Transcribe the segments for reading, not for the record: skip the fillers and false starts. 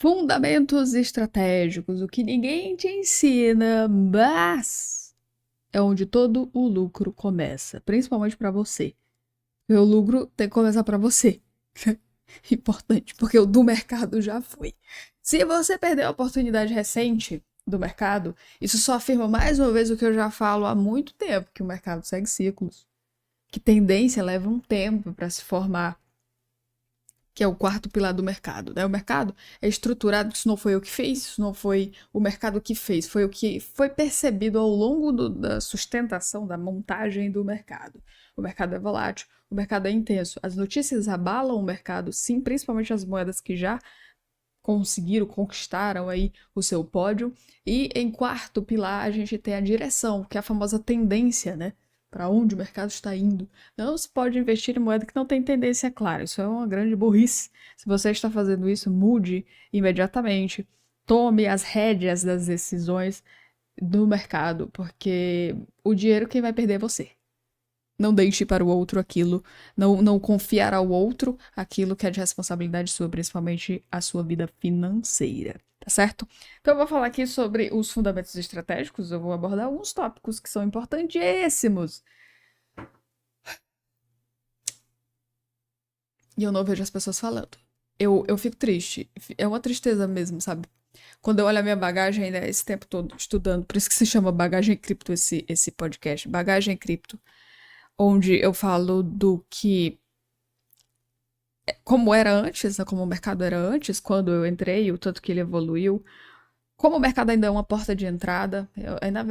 Fundamentos estratégicos, o que ninguém te ensina, mas é onde todo o lucro começa, principalmente para você. E o lucro tem que começar para você. Importante, porque o do mercado já foi. Se você perdeu a oportunidade recente do mercado, isso só afirma mais uma vez o que eu já falo há muito tempo, que o mercado segue ciclos, que tendência leva um tempo para se formar, que é o quarto pilar do mercado, né? O mercado é estruturado, isso não foi eu que fiz, isso não foi o mercado que fez, foi o que foi percebido ao longo da sustentação, da montagem do mercado. O mercado é volátil, o mercado é intenso. As notícias abalam o mercado, sim, principalmente as moedas que já conquistaram aí o seu pódio. E em quarto pilar a gente tem a direção, que é a famosa tendência, né? Para onde o mercado está indo. Não se pode investir em moeda que não tem tendência clara. Isso é uma grande burrice. Se você está fazendo isso, mude imediatamente. Tome as rédeas das decisões do mercado, porque o dinheiro quem vai perder é você. Não deixe para o outro aquilo, não confiar ao outro aquilo que é de responsabilidade sua, principalmente a sua vida financeira, tá certo? Então eu vou falar aqui sobre os fundamentos estratégicos, eu vou abordar alguns tópicos que são importantíssimos. E eu não vejo as pessoas falando. Eu fico triste, é uma tristeza mesmo, sabe? Quando eu olho a minha bagagem, né, esse tempo todo estudando, por isso que se chama Bagagem Cripto esse podcast, Bagagem Cripto, onde eu falo do que como era antes, né, como o mercado era antes, quando eu entrei, o tanto que ele evoluiu. Como o mercado ainda é uma porta de entrada,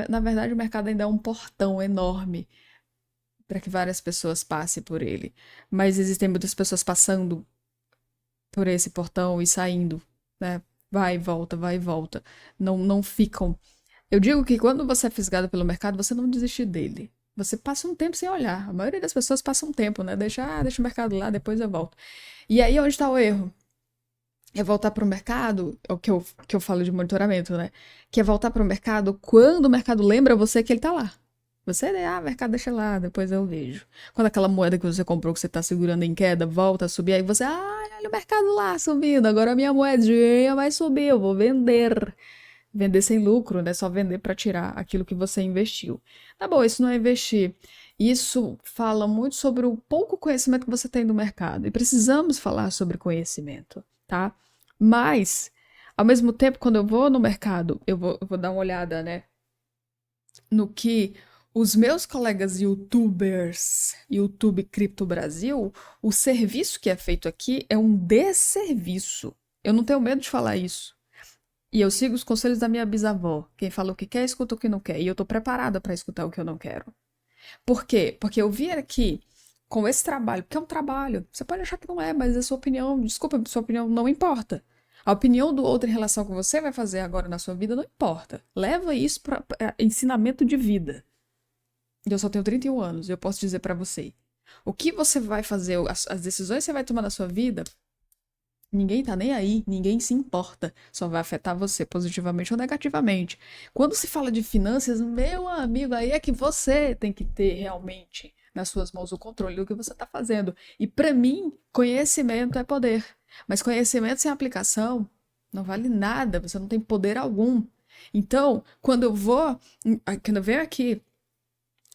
na verdade o mercado ainda é um portão enorme para que várias pessoas passem por ele. Mas existem muitas pessoas passando por esse portão e saindo, né? Vai e volta, vai e volta. Não ficam. Eu digo que quando você é fisgado pelo mercado, você não desiste dele. Você passa um tempo sem olhar. A maioria das pessoas passa um tempo, né? Deixa o mercado lá, depois eu volto. E aí onde está o erro? É voltar para o mercado, é o que eu falo de monitoramento, né? Que é voltar para o mercado quando o mercado lembra você que ele tá lá. Você, né? Mercado deixa lá, depois eu vejo. Quando aquela moeda que você comprou, que você tá segurando em queda, volta a subir, aí você, olha o mercado lá subindo, agora a minha moedinha vai subir, eu vou vender. Vender sem lucro, né? Só vender para tirar aquilo que você investiu. Tá bom, isso não é investir. Isso fala muito sobre o pouco conhecimento que você tem do mercado. E precisamos falar sobre conhecimento, tá? Mas, ao mesmo tempo, quando eu vou no mercado, eu vou dar uma olhada, né? No que os meus colegas youtubers, YouTube Cripto Brasil, o serviço que é feito aqui é um desserviço. Eu não tenho medo de falar isso. E eu sigo os conselhos da minha bisavó. Quem fala o que quer, escuta o que não quer. E eu tô preparada para escutar o que eu não quero. Por quê? Porque eu vim aqui com esse trabalho, porque é um trabalho. Você pode achar que não é, mas a sua opinião, desculpa, sua opinião não importa. A opinião do outro em relação ao que você vai fazer agora na sua vida não importa. Leva isso para ensinamento de vida. Eu só tenho 31 anos, eu posso dizer para você. O que você vai fazer, as decisões que você vai tomar na sua vida, ninguém tá nem aí, ninguém se importa. Só vai afetar você positivamente ou negativamente. Quando se fala de finanças, meu amigo, aí é que você tem que ter realmente nas suas mãos o controle do que você está fazendo. E para mim, conhecimento é poder. Mas conhecimento sem aplicação não vale nada, você não tem poder algum. Então, quando eu venho aqui,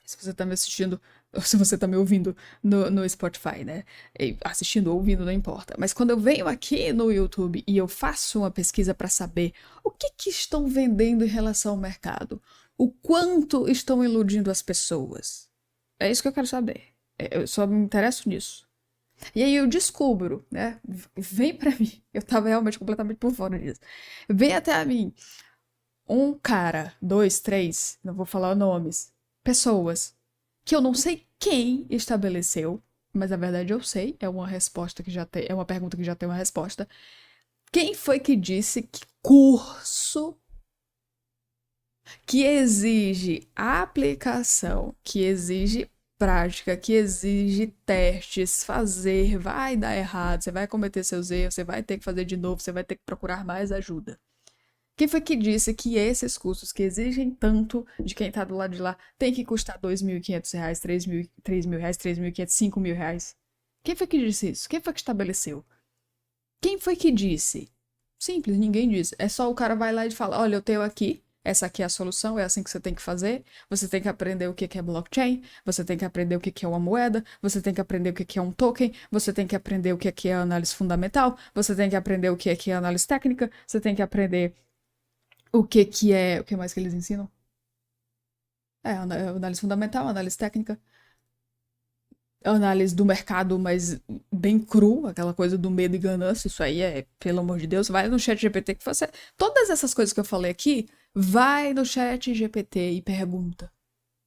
se você está me assistindo, ou se você está me ouvindo no Spotify, né? Assistindo ou ouvindo, não importa. Mas quando eu venho aqui no YouTube e eu faço uma pesquisa para saber o que estão vendendo em relação ao mercado, o quanto estão iludindo as pessoas, é isso que eu quero saber. Eu só me interesso nisso. E aí eu descubro, né? Vem para mim. Eu estava realmente completamente por fora disso. Vem até a mim um cara, dois, três, não vou falar nomes, pessoas que eu não sei quem estabeleceu, mas na verdade eu sei, é uma resposta que já tem, é uma pergunta que já tem uma resposta. Quem foi que disse que curso que exige aplicação, que exige prática, que exige testes, fazer, vai dar errado, você vai cometer seus erros, você vai ter que fazer de novo, você vai ter que procurar mais ajuda. Quem foi que disse que esses cursos que exigem tanto de quem está do lado de lá tem que custar R$ 2.500, R$ 3.000, R$ 3.500, R$ 5.000? Quem foi que disse isso? Quem foi que estabeleceu? Quem foi que disse? Simples, ninguém diz. É só o cara vai lá e fala, olha, eu tenho aqui, essa aqui é a solução, é assim que você tem que fazer. Você tem que aprender o que que é blockchain, você tem que aprender o que que é uma moeda, você tem que aprender o que que é um token, você tem que aprender o que que é análise fundamental, você tem que aprender o que é análise técnica, você tem que aprender o que é... O que mais que eles ensinam? Análise fundamental, análise técnica, análise do mercado, mas bem cru, aquela coisa do medo e ganância, isso aí é, pelo amor de Deus, vai no chat GPT que você... Todas essas coisas que eu falei aqui, vai no chat GPT e pergunta.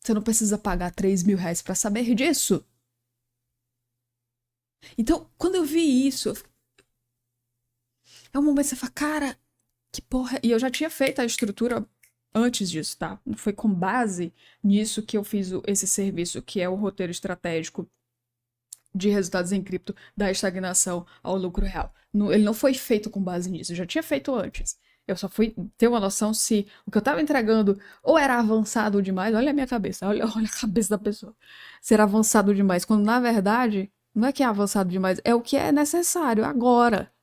Você não precisa pagar 3 mil reais pra saber disso. Então, quando eu vi isso, é um momento que você fala, cara, que porra... E eu já tinha feito a estrutura antes disso, tá? Foi com base nisso que eu fiz esse serviço, que é o roteiro estratégico de resultados em cripto da estagnação ao lucro real. Ele não foi feito com base nisso, eu já tinha feito antes. Eu só fui ter uma noção se o que eu estava entregando ou era avançado demais, olha a minha cabeça, olha a cabeça da pessoa. Se era avançado demais, quando na verdade não é que é avançado demais, é o que é necessário agora.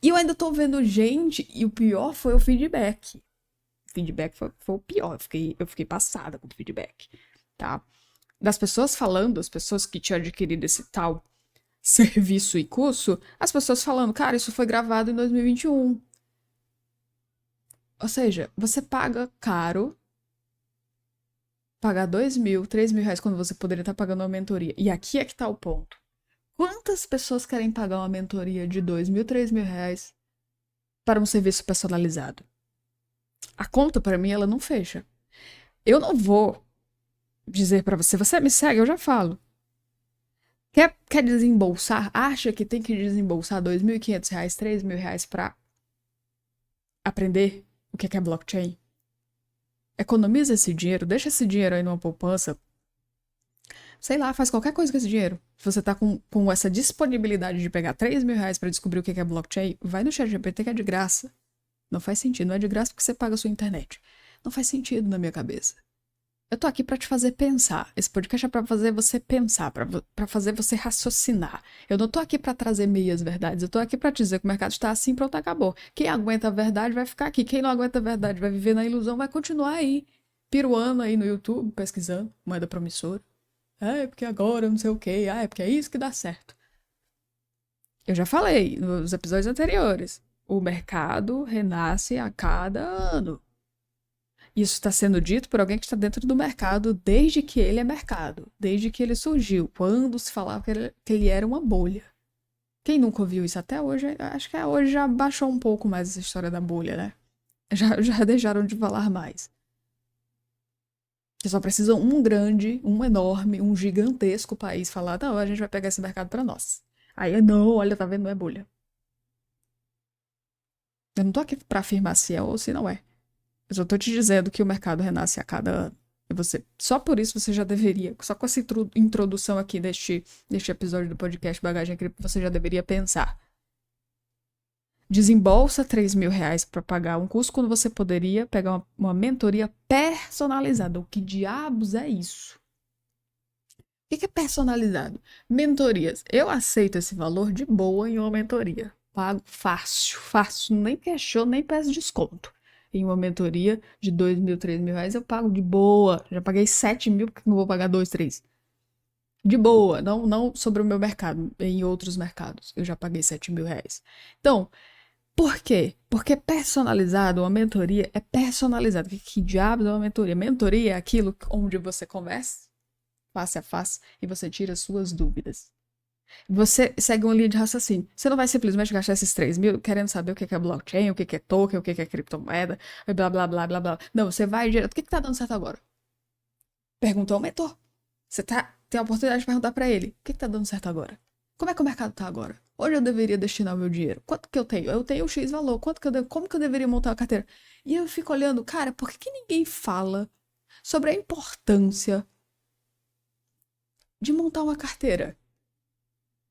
E eu ainda tô vendo gente, e o pior foi o feedback. O feedback foi o pior, eu fiquei passada com o feedback, tá? Das pessoas falando, as pessoas que tinham adquirido esse tal serviço e curso, as pessoas falando, cara, isso foi gravado em 2021. Ou seja, você paga caro, pagar 2 mil, 3 mil reais quando você poderia estar pagando uma mentoria. E aqui é que tá o ponto. Quantas pessoas querem pagar uma mentoria de 2 mil, 3 mil reais para um serviço personalizado? A conta, para mim, ela não fecha. Eu não vou dizer para você, você me segue, eu já falo. Quer desembolsar? Acha que tem que desembolsar 2.500 reais, 3 mil reais pra aprender o que é blockchain? Economiza esse dinheiro, deixa esse dinheiro aí numa poupança. Sei lá, faz qualquer coisa com esse dinheiro. Se você tá com essa disponibilidade de pegar 3 mil reais pra descobrir o que é blockchain, vai no ChatGPT que é de graça. Não faz sentido, não é de graça porque você paga a sua internet. Não faz sentido na minha cabeça. Eu tô aqui pra te fazer pensar. Esse podcast é pra fazer você pensar, pra fazer você raciocinar. Eu não tô aqui pra trazer meias verdades. Eu tô aqui pra te dizer que o mercado está assim, pronto, acabou. Quem aguenta a verdade vai ficar aqui. Quem não aguenta a verdade vai viver na ilusão, vai continuar aí, piruando aí no YouTube, pesquisando, moeda promissora. É porque agora não sei o quê. É porque é isso que dá certo. Eu já falei nos episódios anteriores. O mercado renasce a cada ano. Isso está sendo dito por alguém que está dentro do mercado desde que ele é mercado, desde que ele surgiu, quando se falava que ele era uma bolha. Quem nunca ouviu isso até hoje, acho que hoje já baixou um pouco mais essa história da bolha, né? Já deixaram de falar mais. Que só precisam um grande, um enorme, um gigantesco país falar, não, a gente vai pegar esse mercado para nós. Aí, não, olha, tá vendo, não é bolha. Eu não tô aqui para afirmar se é ou se não é. Eu só tô te dizendo que o mercado renasce a cada ano. E você, só por isso você já deveria, só com essa introdução aqui deste episódio do podcast Bagagem Cripto, você já deveria pensar. Desembolsa 3 mil reais para pagar um curso quando você poderia pegar uma mentoria personalizada. O que diabos é isso? O que é personalizado? Mentorias. Eu aceito esse valor de boa em uma mentoria. Pago fácil, nem questiono, nem peço desconto. Em uma mentoria de 2 mil, 3 mil reais, eu pago de boa. Já paguei 7 mil, porque não vou pagar 2, 3. De boa, não sobre o meu mercado, em outros mercados. Eu já paguei 7 mil reais. Então, por quê? Porque personalizado, uma mentoria é personalizado. Que diabos é uma mentoria? Mentoria é aquilo onde você conversa face a face e você tira suas dúvidas. Você segue uma linha de raciocínio. Você não vai simplesmente gastar esses 3 mil querendo saber o que é blockchain, o que é token, o que é criptomoeda, blá, blá, blá, blá, blá. Não, você vai direto. O que tá dando certo agora? Perguntou ao mentor. Você tem a oportunidade de perguntar pra ele. O que tá dando certo agora? Como é que o mercado tá agora? Onde eu deveria destinar o meu dinheiro? Quanto que eu tenho? Eu tenho X valor. Como que eu deveria montar a carteira? E eu fico olhando, cara, por que ninguém fala sobre a importância de montar uma carteira?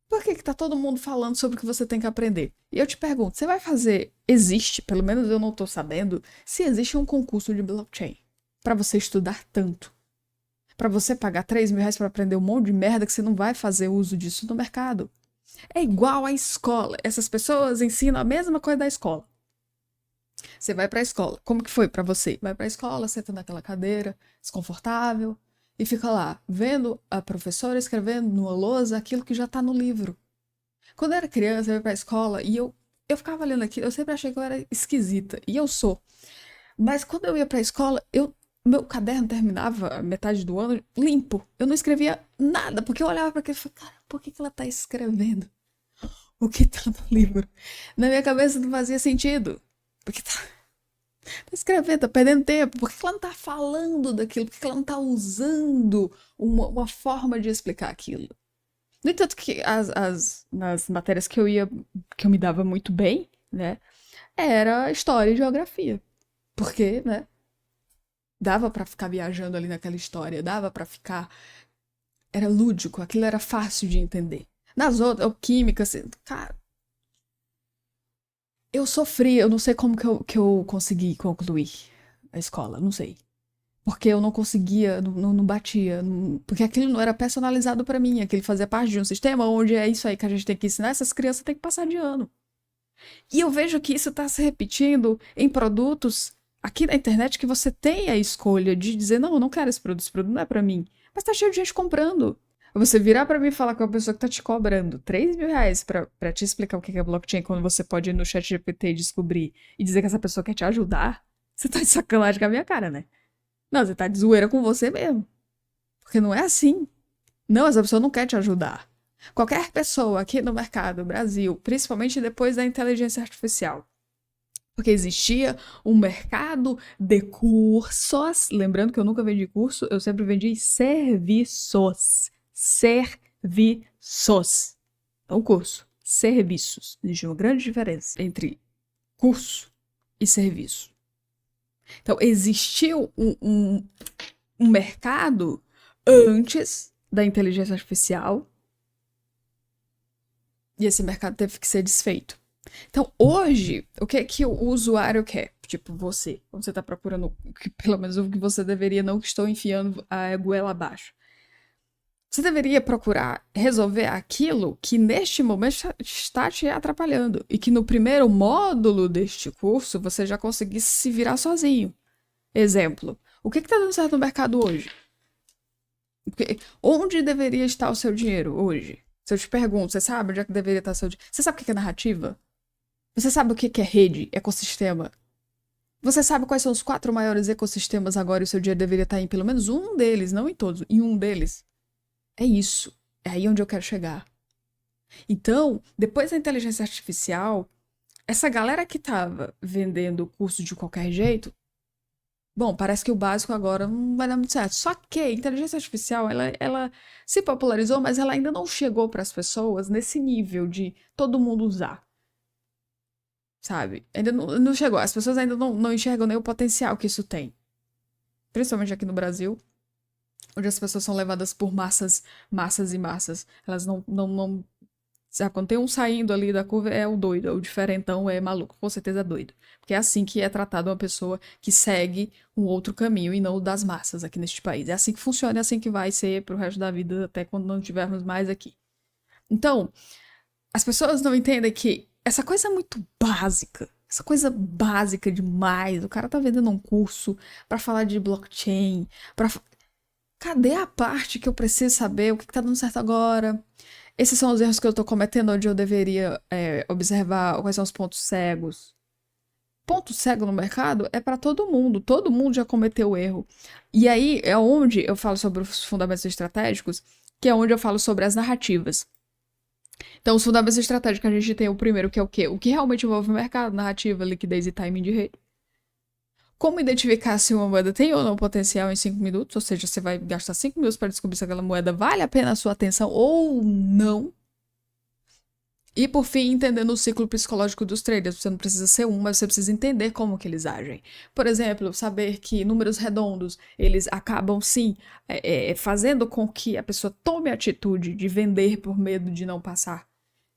Por que tá todo mundo falando sobre o que você tem que aprender? E eu te pergunto, você vai fazer, existe, pelo menos eu não tô sabendo, se existe um concurso de blockchain para você estudar tanto. Para você pagar 3 mil reais para aprender um monte de merda que você não vai fazer uso disso no mercado. É igual à escola. Essas pessoas ensinam a mesma coisa da escola. Você vai pra escola. Como que foi pra você? Vai pra escola, senta naquela cadeira desconfortável e fica lá, vendo a professora escrevendo numa lousa aquilo que já tá no livro. Quando eu era criança, eu ia pra escola e eu ficava lendo aquilo, eu sempre achei que eu era esquisita. E eu sou. Mas quando eu ia pra escola, meu caderno terminava metade do ano limpo. Eu não escrevia nada, porque eu olhava para aquilo e falava, cara, por que ela tá escrevendo o que tá no livro? Na minha cabeça não fazia sentido. Porque tá escrevendo, tá perdendo tempo. Por que ela não tá falando daquilo? Por que ela não tá usando uma forma de explicar aquilo? No entanto, que nas matérias que eu me dava muito bem, né, era história e geografia. Porque, né, dava pra ficar viajando ali naquela história, dava pra ficar. Era lúdico, aquilo era fácil de entender. Nas outras, química, assim, cara, eu sofri, eu não sei como que eu consegui concluir a escola, não sei. Porque eu não conseguia, não batia, porque aquilo não era personalizado pra mim, aquilo fazia parte de um sistema onde é isso aí que a gente tem que ensinar, essas crianças têm que passar de ano. E eu vejo que isso está se repetindo em produtos aqui na internet que você tem a escolha de dizer, não, eu não quero esse produto não é pra mim. Mas tá cheio de gente comprando. Você virar pra mim e falar com uma pessoa que tá te cobrando R$ 3.000 pra te explicar o que é blockchain, quando você pode ir no chat GPT e descobrir e dizer que essa pessoa quer te ajudar, você tá de sacanagem com a minha cara, né? Não, você tá de zoeira com você mesmo. Porque não é assim. Não, essa pessoa não quer te ajudar. Qualquer pessoa aqui no mercado, Brasil, principalmente depois da inteligência artificial, porque existia um mercado de cursos. Lembrando que eu nunca vendi curso, eu sempre vendi serviços. Serviços. Não curso. Serviços. Existe uma grande diferença entre curso e serviço. Então, existiu um mercado antes da inteligência artificial e esse mercado teve que ser desfeito. Então, hoje, o que é que o usuário quer? Tipo, você. Quando você está procurando, pelo menos o que você deveria, não que estou enfiando a goela abaixo. Você deveria procurar resolver aquilo que neste momento está te atrapalhando. E que no primeiro módulo deste curso você já conseguisse se virar sozinho. Exemplo. O que está dando certo no mercado hoje? Onde deveria estar o seu dinheiro hoje? Se eu te pergunto, você sabe onde é que deveria estar o seu dinheiro? Você sabe o que é narrativa? Você sabe o que é rede, ecossistema? Você sabe quais são os 4 maiores ecossistemas agora e o seu dinheiro deveria estar em pelo menos um deles, não em todos, em um deles? É isso. É aí onde eu quero chegar. Então, depois da inteligência artificial, essa galera que estava vendendo o curso de qualquer jeito, bom, parece que o básico agora não vai dar muito certo. Só que a inteligência artificial, ela se popularizou, mas ela ainda não chegou para as pessoas nesse nível de todo mundo usar. Sabe? Ainda não chegou. As pessoas ainda não enxergam nem o potencial que isso tem. Principalmente aqui no Brasil, onde as pessoas são levadas por massas e massas. Elas não. Sabe, quando tem um saindo ali da curva, é o doido, é o diferentão, é maluco, com certeza é doido. Porque é assim que é tratada uma pessoa que segue um outro caminho e não o das massas aqui neste país. É assim que funciona, é assim que vai ser pro resto da vida, até quando não tivermos mais aqui. Então, as pessoas não entendem que essa coisa é muito básica. Essa coisa básica demais. O cara tá vendendo um curso pra falar de blockchain. Cadê a parte que eu preciso saber? O que tá dando certo agora? Esses são os erros que eu tô cometendo, onde eu deveria observar quais são os pontos cegos. Ponto cego no mercado é pra todo mundo. Todo mundo já cometeu o erro. E aí é onde eu falo sobre os fundamentos estratégicos, que é onde eu falo sobre as narrativas. Então, os fundamentos estratégicos, a gente tem o primeiro, que é o quê? O que realmente envolve o mercado, narrativa, liquidez e timing de rede. Como identificar se uma moeda tem ou não potencial em 5 minutos, ou seja, você vai gastar 5 minutos para descobrir se aquela moeda vale a pena a sua atenção ou não. E, por fim, entendendo o ciclo psicológico dos traders. Você não precisa ser um, mas você precisa entender como que eles agem. Por exemplo, saber que números redondos, eles acabam, sim, fazendo com que a pessoa tome a atitude de vender por medo de não passar.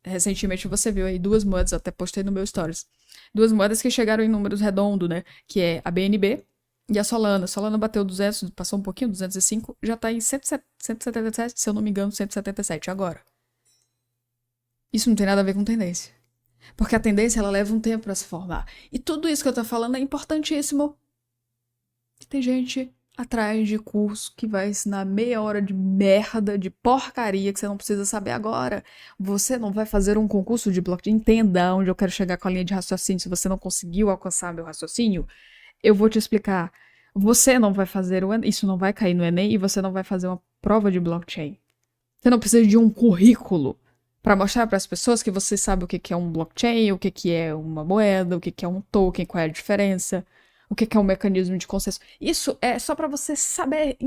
Recentemente você viu aí 2 moedas, eu até postei no meu stories. 2 moedas que chegaram em números redondos, né? Que é a BNB e a Solana. A Solana bateu 200, passou um pouquinho, 205, já tá em 177, se eu não me engano, 177 agora. Isso não tem nada a ver com tendência. Porque a tendência, ela leva um tempo para se formar. E tudo isso que eu tô falando é importantíssimo. Tem gente atrás de curso que vai ensinar meia hora de merda, de porcaria que você não precisa saber agora. Você não vai fazer um concurso de blockchain. Entenda onde eu quero chegar com a linha de raciocínio. Se você não conseguiu alcançar meu raciocínio, eu vou te explicar. Você não vai fazer o Enem, isso não vai cair no Enem e você não vai fazer uma prova de blockchain. Você não precisa de um currículo para mostrar para as pessoas que você sabe o que é um blockchain, o que é uma moeda, o que é um token, qual é a diferença, o que é um mecanismo de consenso. Isso é só para você saber.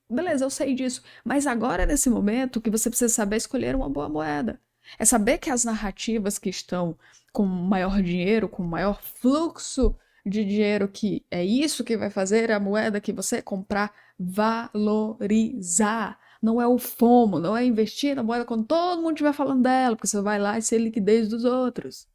Beleza, eu sei disso. Mas agora, nesse momento, o que você precisa saber é escolher uma boa moeda. É saber que as narrativas que estão com maior dinheiro, com maior fluxo de dinheiro, que é isso que vai fazer a moeda que você comprar valorizar. Não é o FOMO, não é investir na moeda quando todo mundo estiver falando dela, porque você vai lá e ser liquidez dos outros.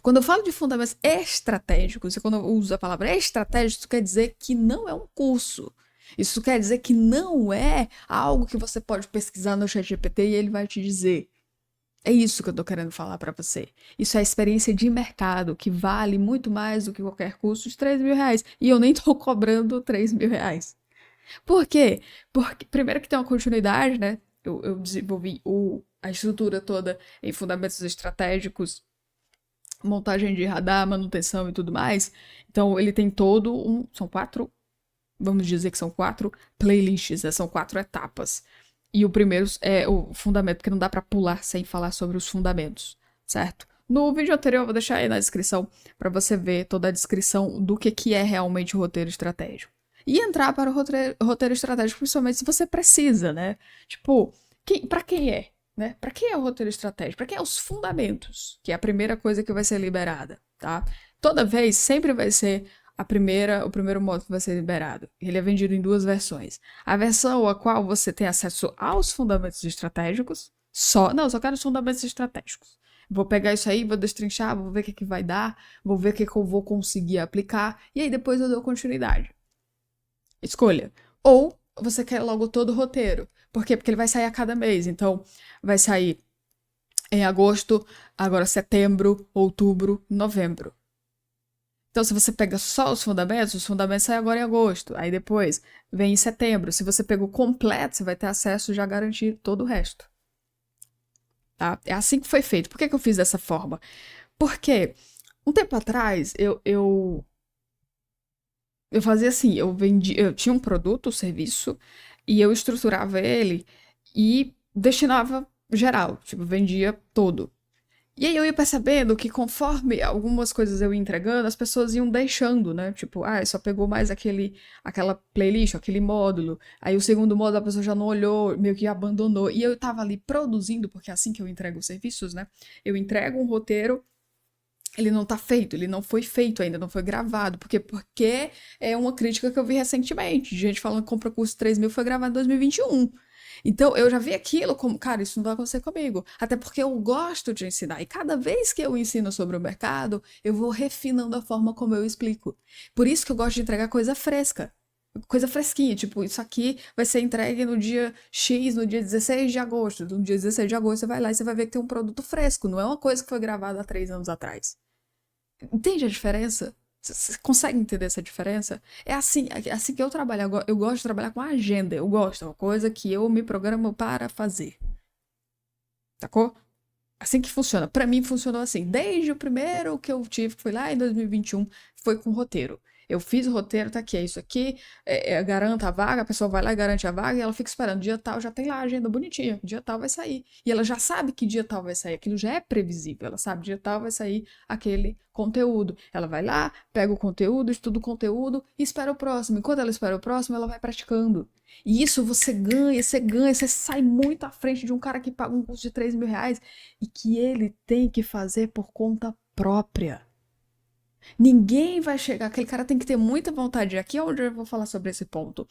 Quando eu falo de fundamentos estratégicos, e quando eu uso a palavra estratégico, isso quer dizer que não é um curso. Isso quer dizer que não é algo que você pode pesquisar no ChatGPT e ele vai te dizer. É isso que eu tô querendo falar para você. Isso é experiência de mercado, que vale muito mais do que qualquer curso de 3 mil reais. E eu nem tô cobrando 3 mil reais. Por quê? Porque, primeiro que tem uma continuidade, né? Eu desenvolvi a estrutura toda em fundamentos estratégicos, montagem de radar, manutenção e tudo mais. Então, ele tem todo um... São 4... Vamos dizer que são 4 playlists, né? São 4 etapas. E o primeiro é o fundamento, porque não dá para pular sem falar sobre os fundamentos, certo? No vídeo anterior, eu vou deixar aí na descrição para você ver toda a descrição do que é realmente o roteiro estratégico. E entrar para o roteiro estratégico, principalmente se você precisa, né? Tipo, para quem é? Né? Para quem é o roteiro estratégico? Para quem é os fundamentos, que é a primeira coisa que vai ser liberada, tá? Toda vez, sempre vai ser o primeiro módulo que vai ser liberado. Ele é vendido em 2 versões. A versão a qual você tem acesso aos fundamentos estratégicos, só quero os fundamentos estratégicos. Vou pegar isso aí, vou destrinchar, vou ver o que vai dar, vou ver o que eu vou conseguir aplicar, e aí depois eu dou continuidade. Escolha. Ou você quer logo todo o roteiro. Por quê? Porque ele vai sair a cada mês. Então, vai sair em agosto, agora setembro, outubro, novembro. Então, se você pega só os fundamentos saem agora em agosto. Aí depois vem em setembro. Se você pegou completo, você vai ter acesso já a garantir todo o resto. Tá? É assim que foi feito. Por que eu fiz dessa forma? Porque um tempo atrás eu fazia assim, eu tinha um produto, um serviço, e eu estruturava ele e destinava geral, tipo, vendia todo. E aí eu ia percebendo que conforme algumas coisas eu ia entregando, as pessoas iam deixando, né? Tipo, só pegou mais aquela playlist, aquele módulo. Aí o segundo módulo a pessoa já não olhou, meio que abandonou. E eu tava ali produzindo, porque é assim que eu entrego os serviços, né? Eu entrego um roteiro, ele não tá feito, ele não foi feito ainda, não foi gravado. Porque é uma crítica que eu vi recentemente. Gente falando que compra curso 3 mil, foi gravado em 2021. Então, eu já vi aquilo como, cara, isso não vai acontecer comigo. Até porque eu gosto de ensinar. E cada vez que eu ensino sobre o mercado, eu vou refinando a forma como eu explico. Por isso que eu gosto de entregar coisa fresca. Coisa fresquinha, tipo, isso aqui vai ser entregue no dia X, no dia 16 de agosto. No dia 16 de agosto você vai lá e você vai ver que tem um produto fresco, não é uma coisa que foi gravada há 3 anos atrás. Entende a diferença? Você consegue entender essa diferença? É assim que eu trabalho. Eu gosto de trabalhar com a agenda. Eu gosto, é uma coisa que eu me programo para fazer. Sacou? Assim que funciona. Pra mim funcionou assim. Desde o primeiro que eu tive, que foi lá em 2021, foi com roteiro. Eu fiz o roteiro, tá aqui, é isso aqui, garanta a vaga, a pessoa vai lá e garante a vaga e ela fica esperando. Dia tal já tem lá a agenda bonitinha, dia tal vai sair. E ela já sabe que dia tal vai sair, aquilo já é previsível, ela sabe dia tal vai sair aquele conteúdo. Ela vai lá, pega o conteúdo, estuda o conteúdo e espera o próximo. Enquanto ela espera o próximo, ela vai praticando. E isso você sai muito à frente de um cara que paga um curso de 3 mil reais e que ele tem que fazer por conta própria. Ninguém vai chegar, aquele cara tem que ter muita vontade. Aqui é onde eu vou falar sobre esse ponto.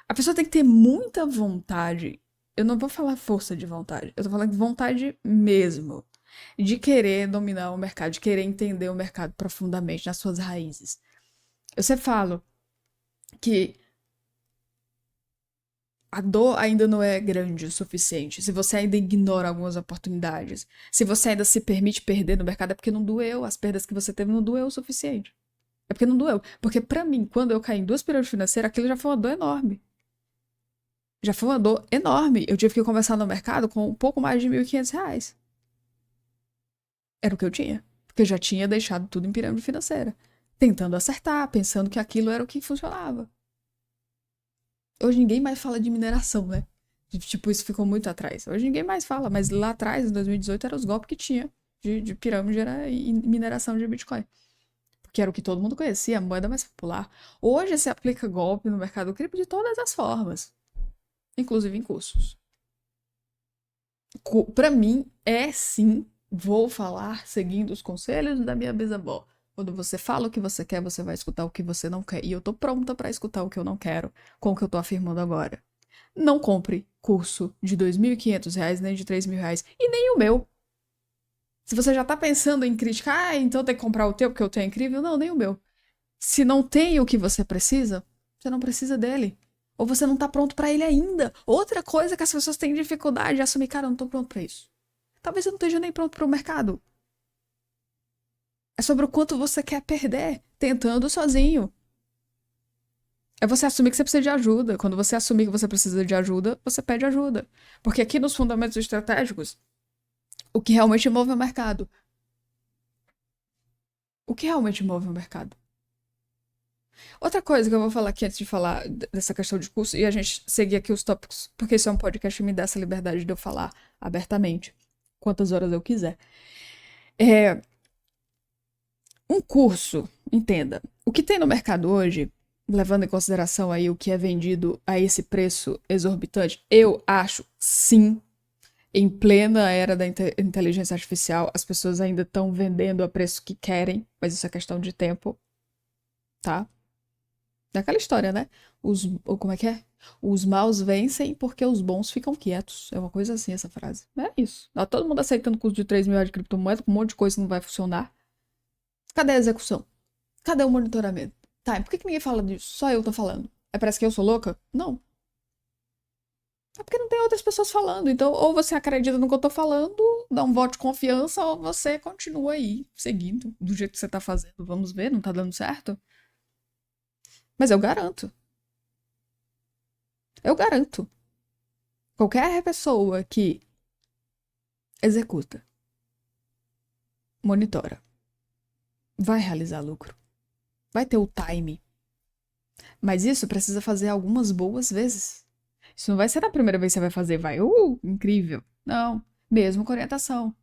A pessoa tem que ter muita vontade. Eu não vou falar força de vontade, eu tô falando de vontade mesmo. De querer dominar o mercado, de querer entender o mercado profundamente, nas suas raízes. Eu sempre falo que A dor ainda não é grande o suficiente. Se você ainda ignora algumas oportunidades, se você ainda se permite perder no mercado, é porque não doeu. As perdas que você teve não doeu o suficiente. É porque não doeu. Porque pra mim, quando eu caí em 2 pirâmides financeiras, aquilo já foi uma dor enorme. Já foi uma dor enorme. Eu tive que conversar no mercado com um pouco mais de R$ 1.500. Era o que eu tinha. Porque eu já tinha deixado tudo em pirâmide financeira. Tentando acertar, pensando que aquilo era o que funcionava. Hoje ninguém mais fala de mineração, né? Tipo, isso ficou muito atrás. Hoje ninguém mais fala, mas lá atrás, em 2018, eram os golpes que tinha de pirâmide era mineração de Bitcoin. Porque era o que todo mundo conhecia, a moeda mais popular. Hoje se aplica golpe no mercado cripto de todas as formas, inclusive em cursos. Pra mim, é sim, vou falar seguindo os conselhos da minha bisavó. Quando você fala o que você quer, você vai escutar o que você não quer. E eu tô pronta pra escutar o que eu não quero, com o que eu tô afirmando agora. Não compre curso de R$ 2.500, nem de R$ 3.000, e nem o meu. Se você já tá pensando em criticar, então tem que comprar o teu porque o teu é incrível, não, nem o meu. Se não tem o que você não precisa dele. Ou você não tá pronto pra ele ainda. Outra coisa que as pessoas têm dificuldade de assumir, cara, eu não tô pronto pra isso. Talvez eu não esteja nem pronto pro mercado. É sobre o quanto você quer perder tentando sozinho. É você assumir que você precisa de ajuda. Quando você assumir que você precisa de ajuda, você pede ajuda. Porque aqui nos fundamentos estratégicos, o que realmente move o mercado. O que realmente move o mercado? Outra coisa que eu vou falar aqui antes de falar dessa questão de curso, e a gente seguir aqui os tópicos, porque isso é um podcast que me dá essa liberdade de eu falar abertamente, quantas horas eu quiser. Um curso, entenda, o que tem no mercado hoje, levando em consideração aí o que é vendido a esse preço exorbitante, eu acho, sim, em plena era da inteligência artificial, as pessoas ainda estão vendendo a preço que querem, mas isso é questão de tempo, tá? Daquela história, né? Como é que é? Os maus vencem porque os bons ficam quietos. É uma coisa assim essa frase. É isso. Tá todo mundo aceitando custo de R$ 3.000 de criptomoeda, com um monte de coisa que não vai funcionar. Cadê a execução? Cadê o monitoramento? Tá, e por que ninguém fala disso? Só eu tô falando. É, parece que eu sou louca? Não. É porque não tem outras pessoas falando. Então, ou você acredita no que eu tô falando, dá um voto de confiança, ou você continua aí, seguindo do jeito que você tá fazendo. Vamos ver, não tá dando certo? Mas eu garanto. Eu garanto. Qualquer pessoa que executa, monitora, vai realizar lucro. Vai ter o time. Mas isso precisa fazer algumas boas vezes. Isso não vai ser na primeira vez que você vai fazer, vai, incrível. Não, mesmo com orientação.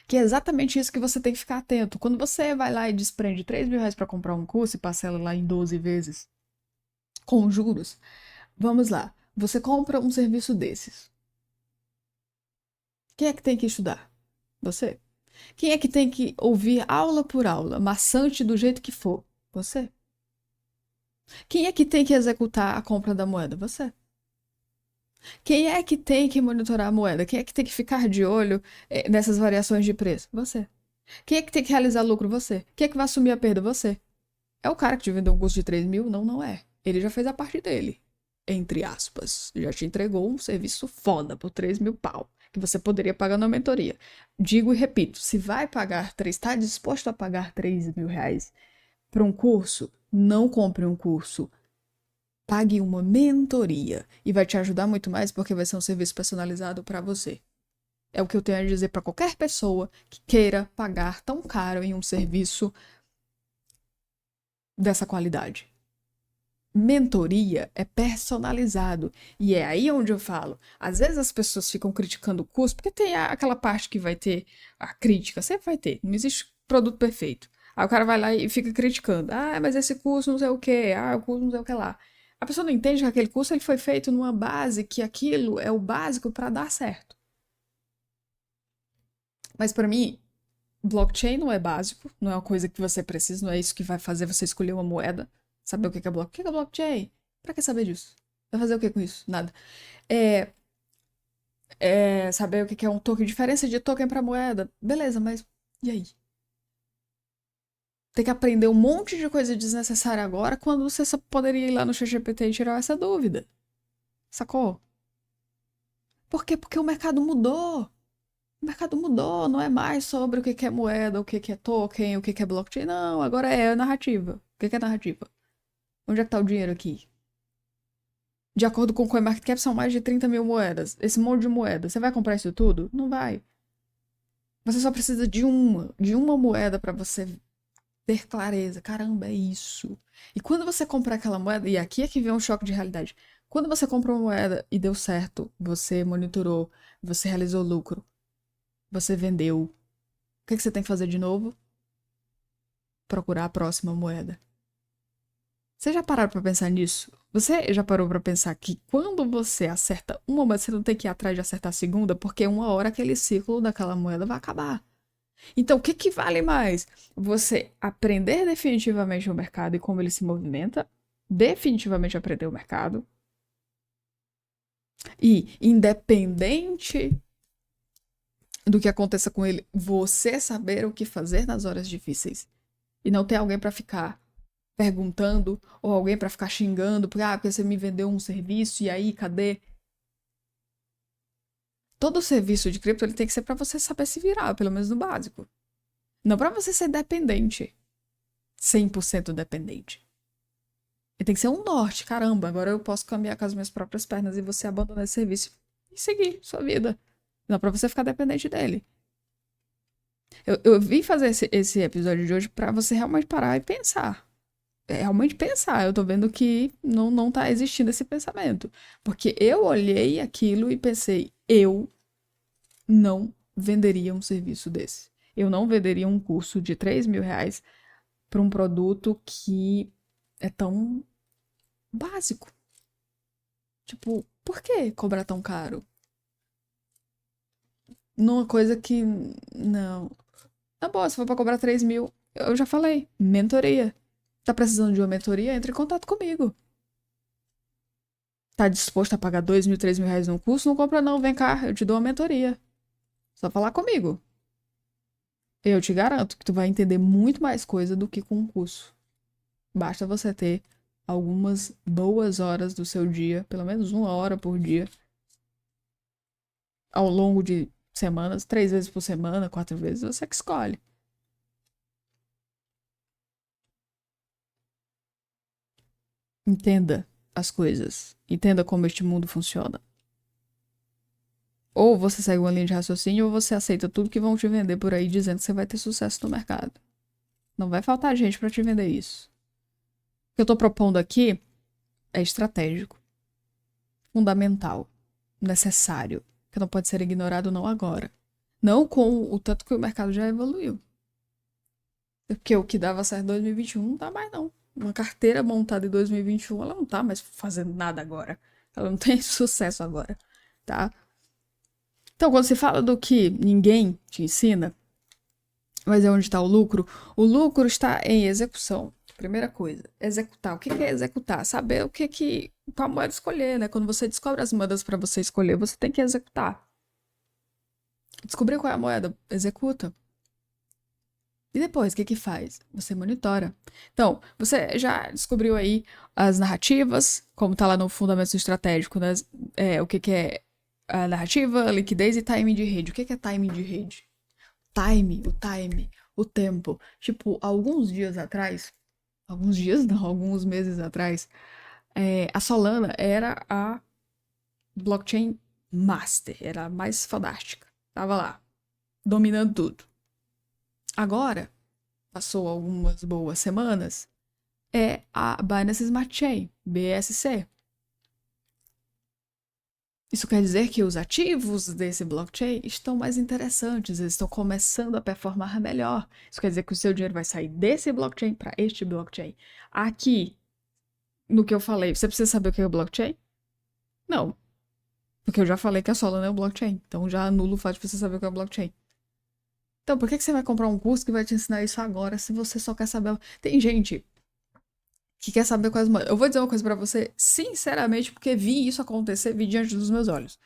Que é exatamente isso que você tem que ficar atento. Quando você vai lá e desprende R$ 3.000 para comprar um curso e parcela lá em 12 vezes, com juros, vamos lá. Você compra um serviço desses. Quem é que tem que estudar? Você. Quem é que tem que ouvir aula por aula, maçante do jeito que for? Você. Quem é que tem que executar a compra da moeda? Você. Quem é que tem que monitorar a moeda? Quem é que tem que ficar de olho nessas variações de preço? Você. Quem é que tem que realizar lucro? Você. Quem é que vai assumir a perda? Você. É o cara que te vendeu um custo de 3.000? Não, não é. Ele já fez a parte dele. Entre aspas. Já te entregou um serviço foda por 3.000 pau. Que você poderia pagar na mentoria. Digo e repito, se vai pagar, está disposto a pagar R$ 3.000 para um curso, não compre um curso. Pague uma mentoria. E vai te ajudar muito mais porque vai ser um serviço personalizado para você. É o que eu tenho a dizer para qualquer pessoa que queira pagar tão caro em um serviço dessa qualidade. Mentoria é personalizado. E é aí onde eu falo. Às vezes as pessoas ficam criticando o curso, porque tem aquela parte que vai ter a crítica, sempre vai ter. Não existe produto perfeito. Aí o cara vai lá e fica criticando. Ah, mas esse curso não sei o quê. Ah, o curso não sei o que lá. A pessoa não entende que aquele curso ele foi feito numa base, que aquilo é o básico para dar certo. Mas para mim, blockchain não é básico, não é uma coisa que você precisa, não é isso que vai fazer você escolher uma moeda. Saber o que é blockchain. O que é blockchain? Pra que saber disso? Vai fazer o que com isso? Nada. É, saber o que é um token, diferença de token pra moeda. Beleza, mas e aí? Tem que aprender um monte de coisa desnecessária agora, quando você só poderia ir lá no ChatGPT e tirar essa dúvida. Sacou? Por quê? Porque o mercado mudou. O mercado mudou, não é mais sobre o que é moeda, o que é token, o que é blockchain. Não, agora é narrativa. O que é narrativa? Onde é que tá o dinheiro aqui? De acordo com o CoinMarketCap, são mais de 30 mil moedas. Esse monte de moeda. Você vai comprar isso tudo? Não vai. Você só precisa de uma moeda para você ter clareza. Caramba, é isso. E quando você comprar aquela moeda, e aqui é que vem um choque de realidade. Quando você comprou uma moeda e deu certo, você monitorou, você realizou lucro, você vendeu, o que você tem que fazer de novo? Procurar a próxima moeda. Você já parou pra pensar nisso? Você já parou pra pensar que quando você acerta uma moeda, você não tem que ir atrás de acertar a segunda, porque uma hora aquele ciclo daquela moeda vai acabar. Então, o que vale mais? Você aprender definitivamente o mercado e como ele se movimenta, definitivamente aprender o mercado, e independente do que aconteça com ele, você saber o que fazer nas horas difíceis. E não ter alguém pra ficar perguntando, ou alguém pra ficar xingando, porque você me vendeu um serviço, e aí, cadê? Todo serviço de cripto ele tem que ser pra você saber se virar, pelo menos no básico. Não pra você ser dependente. 100% dependente. Ele tem que ser um norte. Caramba, agora eu posso caminhar com as minhas próprias pernas e você abandonar esse serviço e seguir sua vida. Não pra você ficar dependente dele. Eu vim fazer esse episódio de hoje pra você realmente parar e pensar. Realmente pensar. Eu tô vendo que não tá existindo esse pensamento. Porque eu olhei aquilo e pensei, eu não venderia um serviço desse. Eu não venderia um curso de 3 mil reais para um produto que é tão básico. Tipo, por que cobrar tão caro? Numa coisa que. Não. Tá bom, se for pra cobrar 3 mil, eu já falei. Mentoria. Tá precisando de uma mentoria? Entre em contato comigo. Tá disposto a pagar 2 mil, 3 mil reais num curso? Não compra não, vem cá, eu te dou uma mentoria. Só falar comigo. Eu te garanto que tu vai entender muito mais coisa do que com um curso. Basta você ter algumas boas horas do seu dia, pelo menos 1 hora por dia, ao longo de semanas, 3 vezes por semana, 4 vezes, você que escolhe. Entenda as coisas. Entenda como este mundo funciona. Ou você segue uma linha de raciocínio, ou você aceita tudo que vão te vender por aí dizendo que você vai ter sucesso no mercado. Não vai faltar gente para te vender isso. O que eu tô propondo aqui é estratégico, fundamental, necessário, que não pode ser ignorado não agora. Não com o tanto que o mercado já evoluiu. Porque o que dava certo em 2021 não tá mais não. Uma carteira montada em 2021, ela não tá mais fazendo nada agora. Ela não tem sucesso agora, tá? Então, quando se fala do que ninguém te ensina, mas é onde está o lucro está em execução. Primeira coisa, executar. O que é executar? Saber qual moeda escolher, né? Quando você descobre as moedas para você escolher, você tem que executar. Descobrir qual é a moeda, executa. E depois, o que faz? Você monitora. Então, você já descobriu aí as narrativas, como tá lá no Fundamentos Estratégico, né? O que é a narrativa, liquidez e timing de rede. O que é timing de rede? O tempo. Tipo, alguns dias não, alguns meses atrás, a Solana era a blockchain master, era a mais fodástica. Tava lá, dominando tudo. Agora, passou algumas boas semanas, é a Binance Smart Chain, BSC. Isso quer dizer que os ativos desse blockchain estão mais interessantes, eles estão começando a performar melhor. Isso quer dizer que o seu dinheiro vai sair desse blockchain para este blockchain. Aqui, no que eu falei, você precisa saber o que é o blockchain? Não, porque eu já falei que a Solana é o blockchain, então já anulo o fato de você saber o que é o blockchain. Então, por que você vai comprar um curso que vai te ensinar isso agora se você só quer saber? Tem gente que quer saber quais moedas. Eu vou dizer uma coisa pra você, sinceramente, porque vi isso acontecer, vi diante dos meus olhos.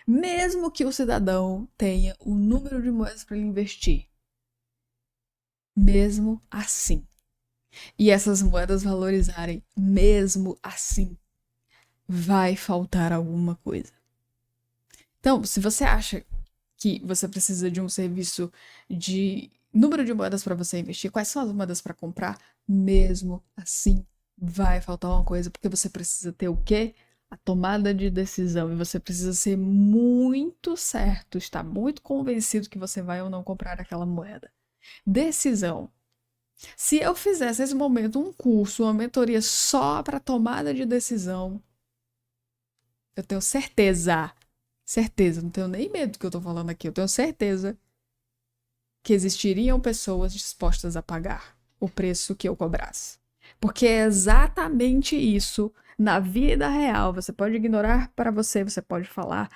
Mesmo que o cidadão tenha o número de moedas para ele investir, mesmo assim, e essas moedas valorizarem, mesmo assim, vai faltar alguma coisa. Então, se você acha que você precisa de um serviço de número de moedas para você investir, quais são as moedas para comprar, mesmo assim vai faltar uma coisa, porque você precisa ter o quê? A tomada de decisão. E você precisa ser muito certo, estar muito convencido que você vai ou não comprar aquela moeda. Decisão. Se eu fizesse nesse momento um curso, uma mentoria só para tomada de decisão, eu tenho certeza, não tenho nem medo do que eu tô falando aqui, eu tenho certeza que existiriam pessoas dispostas a pagar o preço que eu cobrasse. Porque é exatamente isso na vida real. Você pode ignorar para você pode falar,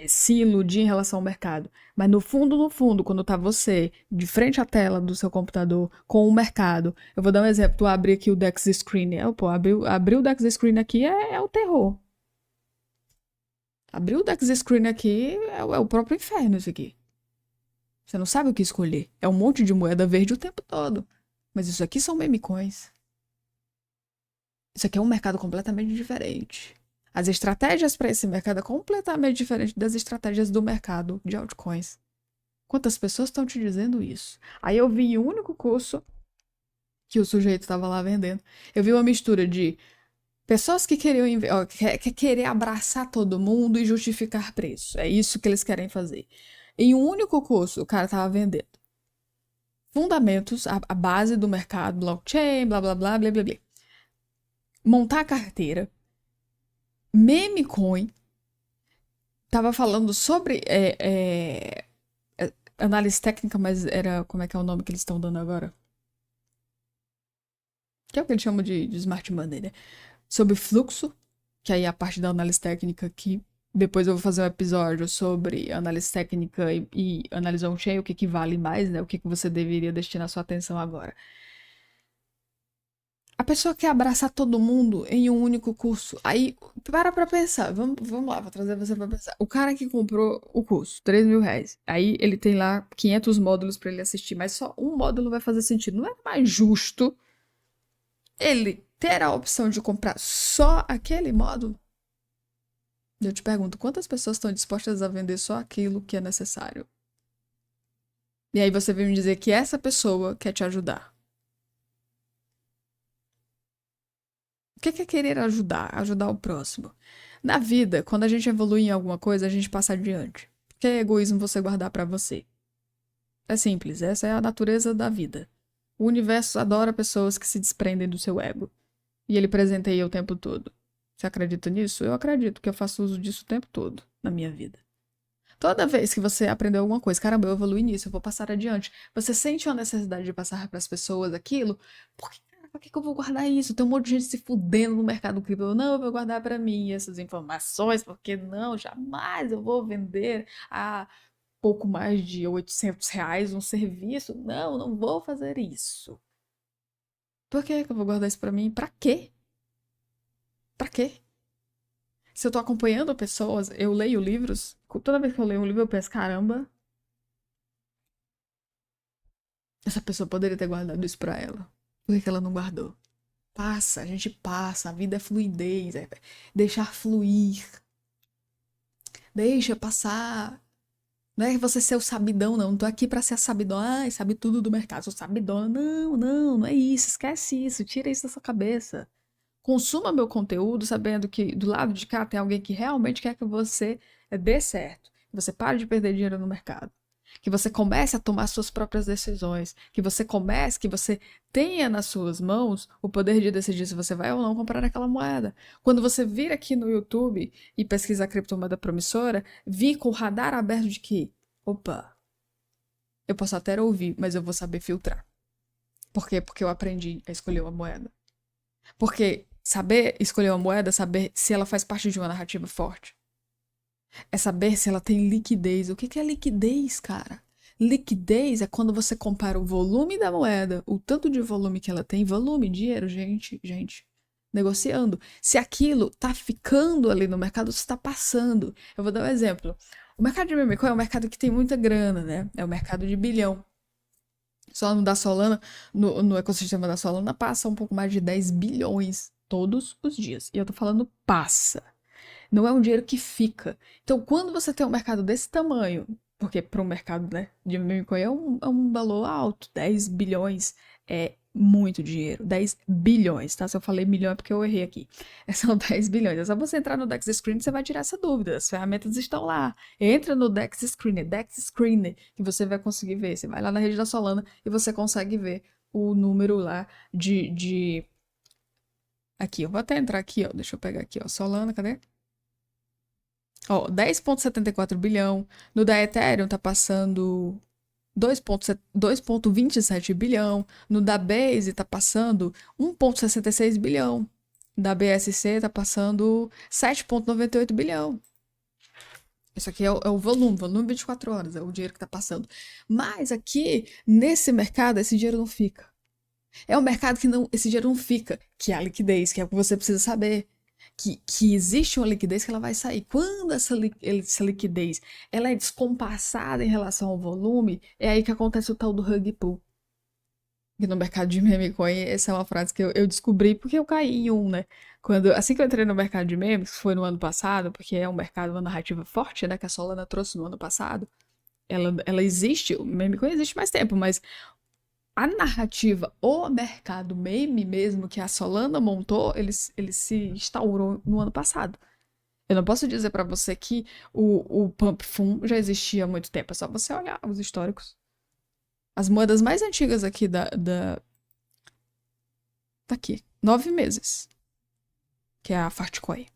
se iludir em relação ao mercado. Mas no fundo, quando tá você de frente à tela do seu computador com o mercado, eu vou dar um exemplo, tu abre aqui o Dex Screen, abrir o Dex Screen aqui é o terror. Abrir o Dex Screen aqui é o próprio inferno isso aqui. Você não sabe o que escolher. É um monte de moeda verde o tempo todo. Mas isso aqui são meme coins. Isso aqui é um mercado completamente diferente. As estratégias para esse mercado é completamente diferente das estratégias do mercado de altcoins. Quantas pessoas estão te dizendo isso? Aí eu vi o único curso que o sujeito estava lá vendendo. Eu vi uma mistura de pessoas que queriam querer abraçar todo mundo e justificar preço. É isso que eles querem fazer. Em um único curso, o cara estava vendendo fundamentos, a base do mercado, blockchain, blá blá blá blá blá blá. Montar a carteira, meme coin, tava falando sobre análise técnica, mas era, como é que é o nome que eles estão dando agora? Que é o que eles chamam de smart money, né? Sobre fluxo, que aí é a parte da análise técnica que depois eu vou fazer um episódio sobre análise técnica e análise on-chain, o que vale mais, né? O que você deveria destinar sua atenção agora. A pessoa quer abraçar todo mundo em um único curso. Aí, pra pensar. Vamos lá, vou trazer você pra pensar. O cara que comprou o curso, R$ 3.000. Aí ele tem lá 500 módulos pra ele assistir, mas só um módulo vai fazer sentido. Não é mais justo ele ter a opção de comprar só aquele módulo? Eu te pergunto, quantas pessoas estão dispostas a vender só aquilo que é necessário? E aí você vem me dizer que essa pessoa quer te ajudar. O que é querer ajudar? Ajudar o próximo. Na vida, quando a gente evolui em alguma coisa, a gente passa adiante. Porque é egoísmo você guardar pra você. É simples, essa é a natureza da vida. O universo adora pessoas que se desprendem do seu ego. E ele presenteia o tempo todo. Você acredita nisso? Eu acredito que eu faço uso disso o tempo todo na minha vida. Toda vez que você aprendeu alguma coisa, caramba, eu evolui nisso, eu vou passar adiante. Você sente a necessidade de passar para as pessoas aquilo? Por que, cara, por que eu vou guardar isso? Tem um monte de gente se fudendo no mercado cripto. Não, eu vou guardar para mim essas informações, porque não, jamais eu vou vender a pouco mais de R$ 800 um serviço. Não, não vou fazer isso. Por que eu vou guardar isso para mim? Para quê? Para quê? Se eu tô acompanhando pessoas, eu leio livros. Toda vez que eu leio um livro, eu penso, caramba, essa pessoa poderia ter guardado isso pra ela. Por que ela não guardou? Passa, a gente passa, a vida é fluidez, é deixar fluir. Deixa passar. Não é você ser o sabidão, não. Não tô aqui pra ser a sabidona. Ai, sabe tudo do mercado. Sou sabidona. Não, não, não é isso. Esquece isso. Tira isso da sua cabeça. Consuma meu conteúdo sabendo que do lado de cá tem alguém que realmente quer que você dê certo. Que você pare de perder dinheiro no mercado. Que você comece a tomar suas próprias decisões. Que você tenha nas suas mãos o poder de decidir se você vai ou não comprar aquela moeda. Quando você vir aqui no YouTube e pesquisar criptomoeda promissora, vi com o radar aberto de que, opa, eu posso até ouvir, mas eu vou saber filtrar. Por quê? Porque eu aprendi a escolher uma moeda. Porque saber escolher uma moeda é saber se ela faz parte de uma narrativa forte. É saber se ela tem liquidez. O que é liquidez, cara? Liquidez é quando você compara o volume da moeda, o tanto de volume que ela tem, volume, dinheiro, gente, negociando. Se aquilo tá ficando ali no mercado, se tá passando. Eu vou dar um exemplo. O mercado de meme coin é um mercado que tem muita grana, né? É o mercado de bilhão. Só no da Solana, no ecossistema da Solana, passa um pouco mais de 10 bilhões todos os dias. E eu tô falando passa. Não é um dinheiro que fica. Então, quando você tem um mercado desse tamanho, porque para um mercado, né, de meme coin é um valor alto, 10 bilhões é muito dinheiro, 10 bilhões, tá? Se eu falei milhão é porque eu errei aqui. São 10 bilhões. É só você entrar no Dex Screen, você vai tirar essa dúvida. As ferramentas estão lá. Entra no Dex Screen, que você vai conseguir ver. Você vai lá na rede da Solana e você consegue ver o número lá de... Aqui, eu vou até entrar aqui, ó. Deixa eu pegar aqui, ó. Solana, cadê? Ó, 10,74 bilhão. No da Ethereum tá passando 2,27 bilhão. No da Base tá passando 1,66 bilhão. Da BSC tá passando 7,98 bilhão. Isso aqui é o volume 24 horas, é o dinheiro que tá passando. Mas aqui, nesse mercado, esse dinheiro não fica. É um mercado que não, esse dinheiro não fica, que é a liquidez, que é o que você precisa saber. Que existe uma liquidez que ela vai sair. Quando essa liquidez ela é descompassada em relação ao volume, é aí que acontece o tal do rug pull. E no mercado de meme coin, essa é uma frase que eu descobri porque eu caí em um, né? Assim que eu entrei no mercado de memes, que foi no ano passado, porque é um mercado, uma narrativa forte, né? Que a Solana trouxe no ano passado. Ela existe, o meme coin existe mais tempo, mas a narrativa, o mercado meme mesmo que a Solana montou, ele se instaurou no ano passado. Eu não posso dizer pra você que o Pump Fund já existia há muito tempo, é só você olhar os históricos. As moedas mais antigas aqui tá aqui, 9 meses, que é a Fartcoin.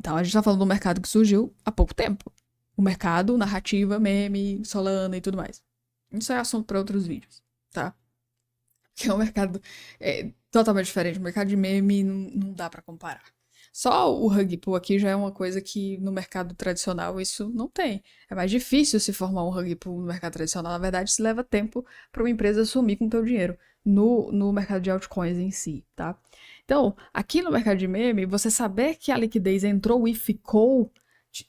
Então a gente tá falando do mercado que surgiu há pouco tempo. O mercado, narrativa, meme, Solana e tudo mais. Isso é assunto para outros vídeos, tá? Que é um mercado totalmente diferente. O mercado de meme não dá pra comparar. Só o rug pull aqui já é uma coisa que no mercado tradicional isso não tem. É mais difícil se formar um rug pull no mercado tradicional. Na verdade, se leva tempo para uma empresa sumir com o teu dinheiro no mercado de altcoins em si, tá? Então, aqui no mercado de meme, você saber que a liquidez entrou e ficou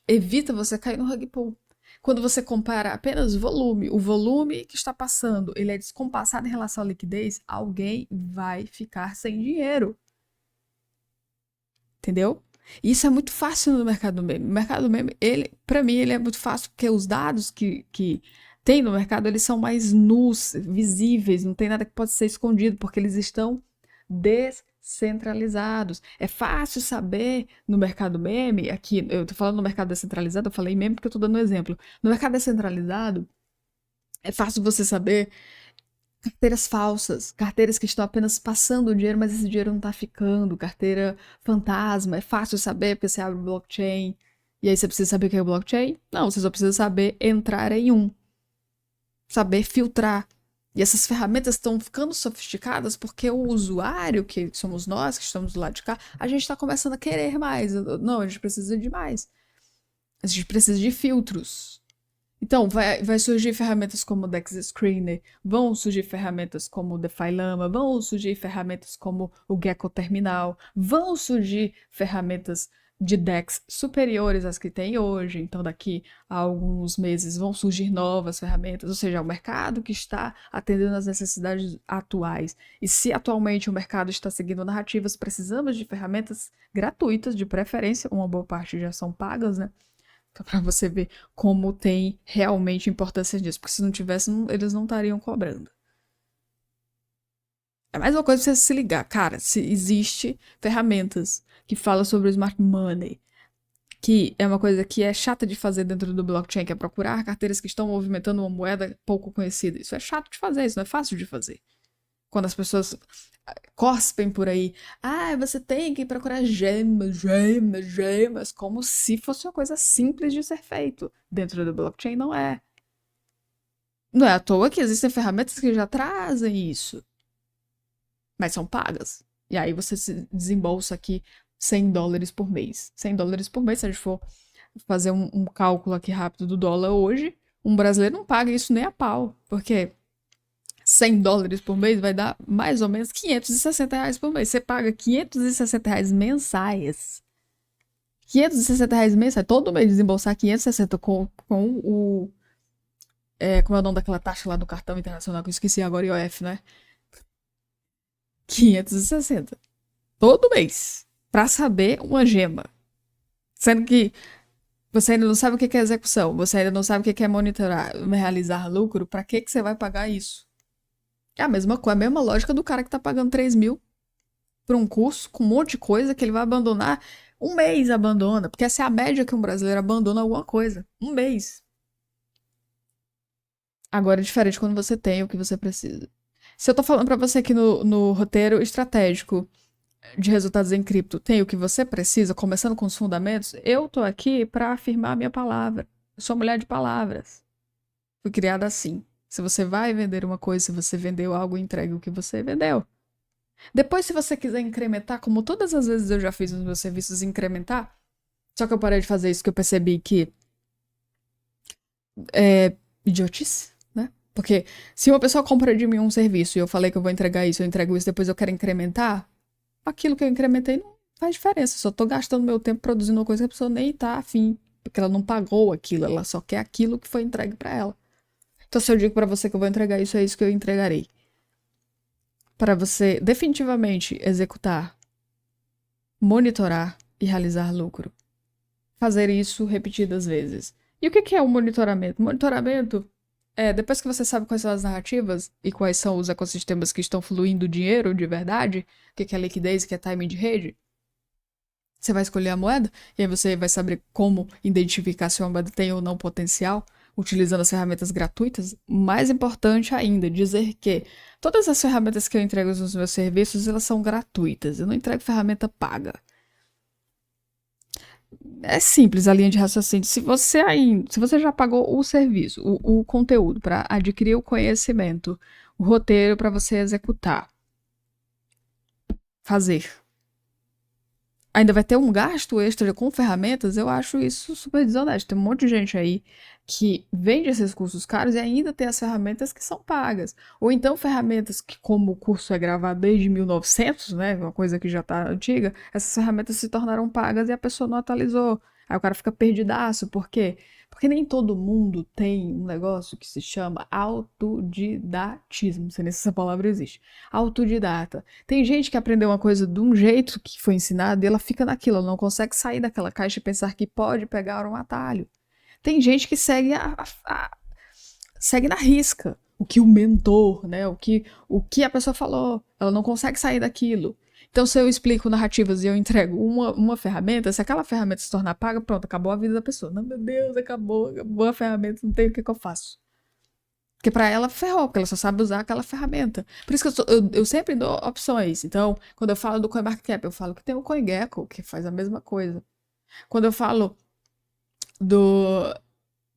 evita você cair no rug pull. Quando você compara apenas volume, o volume que está passando, ele é descompassado em relação à liquidez, alguém vai ficar sem dinheiro. Entendeu? Isso é muito fácil no mercado meme. O mercado meme, para mim, ele é muito fácil porque os dados que tem no mercado, eles são mais nus, visíveis, não tem nada que pode ser escondido, porque eles estão descentralizados. É fácil saber no mercado meme, aqui, eu tô falando no mercado descentralizado, eu falei meme porque eu tô dando um exemplo. No mercado descentralizado, é fácil você saber carteiras falsas, carteiras que estão apenas passando o dinheiro, mas esse dinheiro não tá ficando, carteira fantasma, é fácil saber porque você abre o blockchain, e aí você precisa saber o que é o blockchain? Não, você só precisa saber entrar em um, saber filtrar. E essas ferramentas estão ficando sofisticadas porque o usuário, que somos nós, que estamos do lado de cá, a gente está começando a querer mais. Não, a gente precisa de mais. A gente precisa de filtros. Então, vai surgir ferramentas como o Dex Screener, vão surgir ferramentas como o DeFi Lama, vão surgir ferramentas como o Gecko Terminal, vão surgir ferramentas de DEX superiores às que tem hoje. Então, daqui a alguns meses vão surgir novas ferramentas, ou seja, o mercado que está atendendo às necessidades atuais. E se atualmente o mercado está seguindo narrativas, precisamos de ferramentas gratuitas, de preferência, uma boa parte já são pagas, né? Para você ver como tem realmente importância disso. Porque se não tivesse, eles não estariam cobrando. É mais uma coisa pra você se ligar. Cara, se existe ferramentas que falam sobre o smart money, que é uma coisa que é chata de fazer dentro do blockchain, que é procurar carteiras que estão movimentando uma moeda pouco conhecida. Isso é chato de fazer, isso não é fácil de fazer. Quando as pessoas cospem por aí, você tem que procurar gemas, como se fosse uma coisa simples de ser feito. Dentro do blockchain não é. Não é à toa que existem ferramentas que já trazem isso, mas são pagas. E aí você se desembolsa aqui $100 por mês. $100 por mês, se a gente for fazer um cálculo aqui rápido do dólar hoje, um brasileiro não paga isso nem a pau, porque $100 por mês vai dar mais ou menos R$ 560 por mês. Você paga R$ 560 mensais. R$ 560 mensais. Todo mês desembolsar 560 com o... como é o nome daquela taxa lá do cartão internacional que eu esqueci agora, IOF, né? 560. Todo mês. Pra saber uma gema. Sendo que você ainda não sabe o que é execução, você ainda não sabe o que é monitorar, realizar lucro, pra que você vai pagar isso? É a mesma coisa, a mesma lógica do cara que tá pagando 3 mil por um curso com um monte de coisa que ele vai abandonar. Um mês abandona, porque essa é a média que um brasileiro abandona alguma coisa. Um mês. Agora é diferente quando você tem o que você precisa. Se eu tô falando pra você que no roteiro estratégico de resultados em cripto tem o que você precisa, começando com os fundamentos, eu tô aqui pra afirmar a minha palavra. Eu sou mulher de palavras. Fui criada assim. Se você vai vender uma coisa, se você vendeu algo, entregue o que você vendeu. Depois, se você quiser incrementar, como todas as vezes eu já fiz nos meus serviços, incrementar, só que eu parei de fazer isso que eu percebi que é idiotice, né? Porque se uma pessoa compra de mim um serviço e eu falei que eu vou entregar isso, eu entrego isso, depois eu quero incrementar, aquilo que eu incrementei não faz diferença. Eu só tô gastando meu tempo produzindo uma coisa que a pessoa nem tá afim, porque ela não pagou aquilo, ela só quer aquilo que foi entregue pra ela. Então, se eu digo pra você que eu vou entregar isso, é isso que eu entregarei. Para você definitivamente executar, monitorar e realizar lucro. Fazer isso repetidas vezes. E o que é o monitoramento? Monitoramento é, depois que você sabe quais são as narrativas e quais são os ecossistemas que estão fluindo dinheiro de verdade, o que é liquidez, o que é timing de rede, você vai escolher a moeda e aí você vai saber como identificar se uma moeda tem ou não potencial, utilizando as ferramentas gratuitas. Mais importante ainda, dizer que todas as ferramentas que eu entrego nos meus serviços, elas são gratuitas. Eu não entrego ferramenta paga. É simples a linha de raciocínio. Se você já pagou o serviço, o conteúdo para adquirir o conhecimento, o roteiro para você executar, fazer, ainda vai ter um gasto extra com ferramentas, eu acho isso super desonesto. Tem um monte de gente aí que vende esses cursos caros e ainda tem as ferramentas que são pagas. Ou então ferramentas que, como o curso é gravado desde 1900, né, uma coisa que já tá antiga, essas ferramentas se tornaram pagas e a pessoa não atualizou. Aí o cara fica perdidaço, por quê? Porque nem todo mundo tem um negócio que se chama autodidatismo. Não sei nem se essa palavra existe. Autodidata. Tem gente que aprendeu uma coisa de um jeito que foi ensinado e ela fica naquilo, ela não consegue sair daquela caixa e pensar que pode pegar um atalho. Tem gente que segue segue na risca o que o mentor, né, o que a pessoa falou, ela não consegue sair daquilo. Então, se eu explico narrativas e eu entrego uma ferramenta, se aquela ferramenta se tornar paga, pronto, acabou a vida da pessoa. Não, meu Deus, acabou a ferramenta, não tem o que eu faço. Porque pra ela ferrou, porque ela só sabe usar aquela ferramenta. Por isso que eu sempre dou opções. Então, quando eu falo do CoinMarketCap, eu falo que tem o CoinGecko, que faz a mesma coisa. Quando eu falo do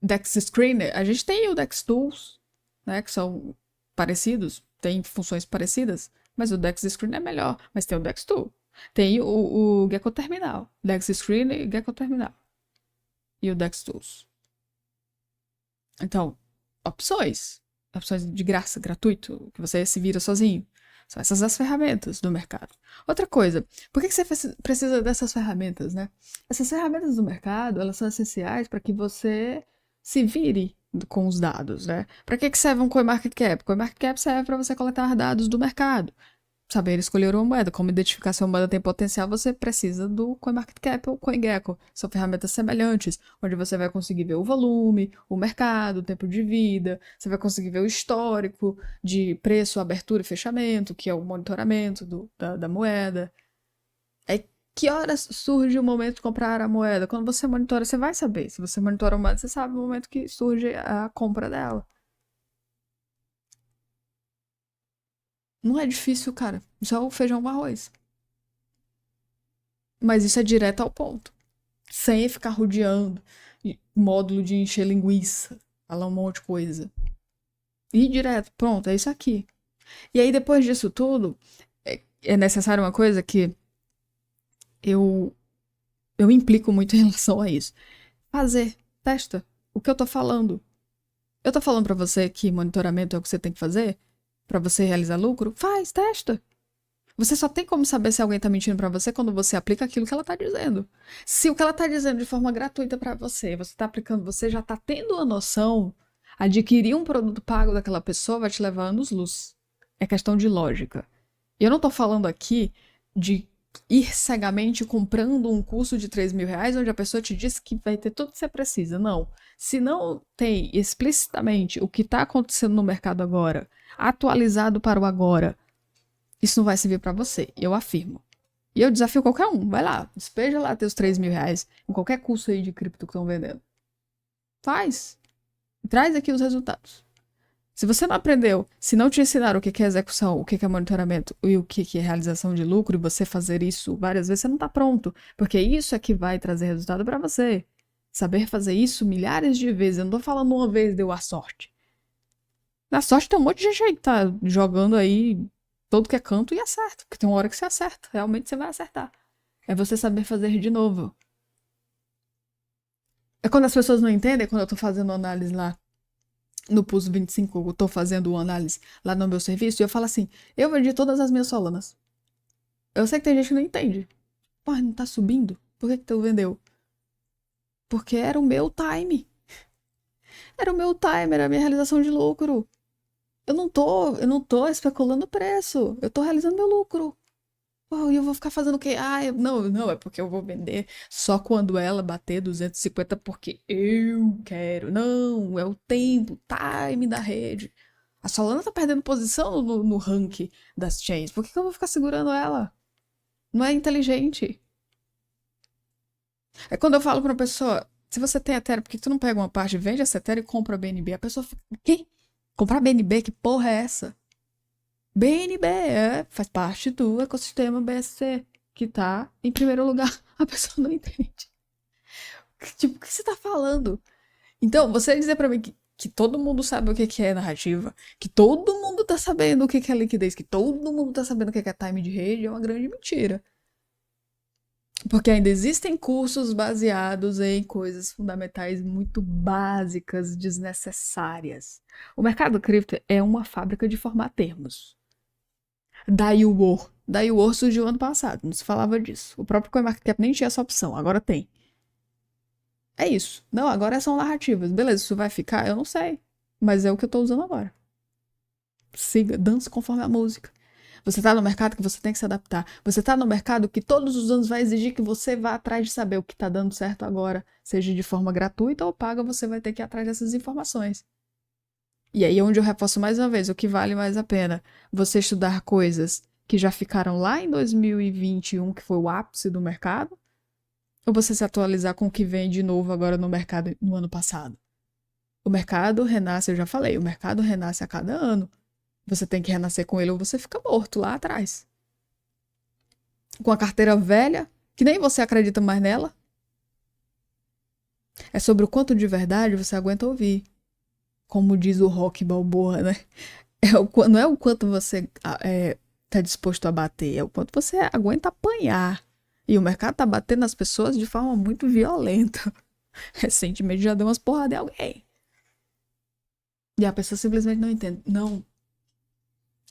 DexScreener, a gente tem o DexTools, né, que são parecidos, tem funções parecidas, mas o DexScreener é melhor. Mas tem o DexTool. Tem o Gecko Terminal. DexScreener e Gecko Terminal. E o DexTools. Então, opções. Opções de graça, gratuito, que você se vira sozinho. São essas as ferramentas do mercado. Outra coisa, por que você precisa dessas ferramentas, né? Essas ferramentas do mercado, elas são essenciais para que você se vire com os dados, né? Para que serve um CoinMarketCap? CoinMarketCap serve para você coletar dados do mercado. Saber escolher uma moeda. Como identificar se uma moeda tem potencial, você precisa do CoinMarketCap ou CoinGecko. São ferramentas semelhantes, onde você vai conseguir ver o volume, o mercado, o tempo de vida, você vai conseguir ver o histórico de preço, abertura e fechamento, que é o monitoramento da moeda. É que horas surge o momento de comprar a moeda? Quando você monitora, você vai saber. Se você monitora a moeda, você sabe o momento que surge a compra dela. Não é difícil, cara. Isso é o feijão com arroz. Mas isso é direto ao ponto. Sem ficar rodeando. Módulo de encher linguiça. Falar um monte de coisa. E direto, pronto, é isso aqui. E aí, depois disso tudo, é necessário uma coisa que eu, eu implico muito em relação a isso. Fazer, testa. O que eu tô falando. Eu tô falando pra você que monitoramento é o que você tem que fazer pra você realizar lucro? Faz, testa. Você só tem como saber se alguém tá mentindo pra você quando você aplica aquilo que ela tá dizendo. Se o que ela tá dizendo de forma gratuita pra você, você tá aplicando, você já tá tendo a noção, adquirir um produto pago daquela pessoa vai te levar anos-luz. É questão de lógica. Eu não tô falando aqui de ir cegamente comprando um curso de R$ 3.000, onde a pessoa te diz que vai ter tudo que você precisa. Não. Se não tem explicitamente o que está acontecendo no mercado agora, atualizado para o agora, isso não vai servir para você. Eu afirmo. E eu desafio qualquer um. Vai lá, despeja lá teus R$ 3.000 em qualquer curso aí de cripto que estão vendendo. Faz. Traz aqui os resultados. Se você não aprendeu, se não te ensinaram o que é execução, o que é monitoramento e o que é realização de lucro, e você fazer isso várias vezes, você não está pronto. Porque isso é que vai trazer resultado para você. Saber fazer isso milhares de vezes. Eu não tô falando uma vez deu a sorte. Na sorte tem um monte de gente aí que tá jogando aí todo que é canto e acerta. Porque tem uma hora que você acerta. Realmente você vai acertar. É você saber fazer de novo. É quando as pessoas não entendem, quando eu tô fazendo análise lá no Pulso 25, eu tô fazendo uma análise lá no meu serviço, e eu falo assim, eu vendi todas as minhas Solanas. Eu sei que tem gente que não entende. Pô, não tá subindo? Por que tu vendeu? Porque era o meu time. Era o meu time, era a minha realização de lucro. Eu não tô especulando preço. Eu tô realizando meu lucro. E eu vou ficar fazendo o quê? Não, é porque eu vou vender só quando ela bater 250 porque eu quero. Não, é o tempo, o time da rede. A Solana tá perdendo posição no ranking das chains. Por que eu vou ficar segurando ela? Não é inteligente. É quando eu falo pra uma pessoa, se você tem Ethereum, por que tu não pega uma parte, vende essa Ethereum e compra a BNB? A pessoa fica, o quê? Comprar BNB? Que porra é essa? BNB faz parte do ecossistema BSC, que tá em primeiro lugar. A pessoa não entende. Tipo, o que você tá falando? Então, você dizer pra mim que todo mundo sabe o que é narrativa, que todo mundo tá sabendo o que é liquidez, que todo mundo tá sabendo o que é time de rede, é uma grande mentira. Porque ainda existem cursos baseados em coisas fundamentais muito básicas, desnecessárias. O mercado cripto é uma fábrica de formar termos. DAI-War surgiu ano passado, não se falava disso. O próprio CoinMarketCap nem tinha essa opção, agora tem. É isso. Não, agora são narrativas. Beleza, isso vai ficar? Eu não sei. Mas é o que eu tô usando agora. Siga, dance conforme a música. Você tá no mercado que você tem que se adaptar. Você tá no mercado que todos os anos vai exigir que você vá atrás de saber o que tá dando certo agora. Seja de forma gratuita ou paga, você vai ter que ir atrás dessas informações. E aí é onde eu reforço mais uma vez, o que vale mais a pena? Você estudar coisas que já ficaram lá em 2021, que foi o ápice do mercado, ou você se atualizar com o que vem de novo agora no mercado no ano passado? O mercado renasce, eu já falei, o mercado renasce a cada ano. Você tem que renascer com ele ou você fica morto lá atrás. Com a carteira velha, que nem você acredita mais nela. É sobre o quanto de verdade você aguenta ouvir. Como diz o Rock Balboa, né? Não é o quanto você tá disposto a bater, é o quanto você aguenta apanhar. E o mercado tá batendo nas pessoas de forma muito violenta. Recentemente já deu umas porradas em alguém. E a pessoa simplesmente não entende. Não.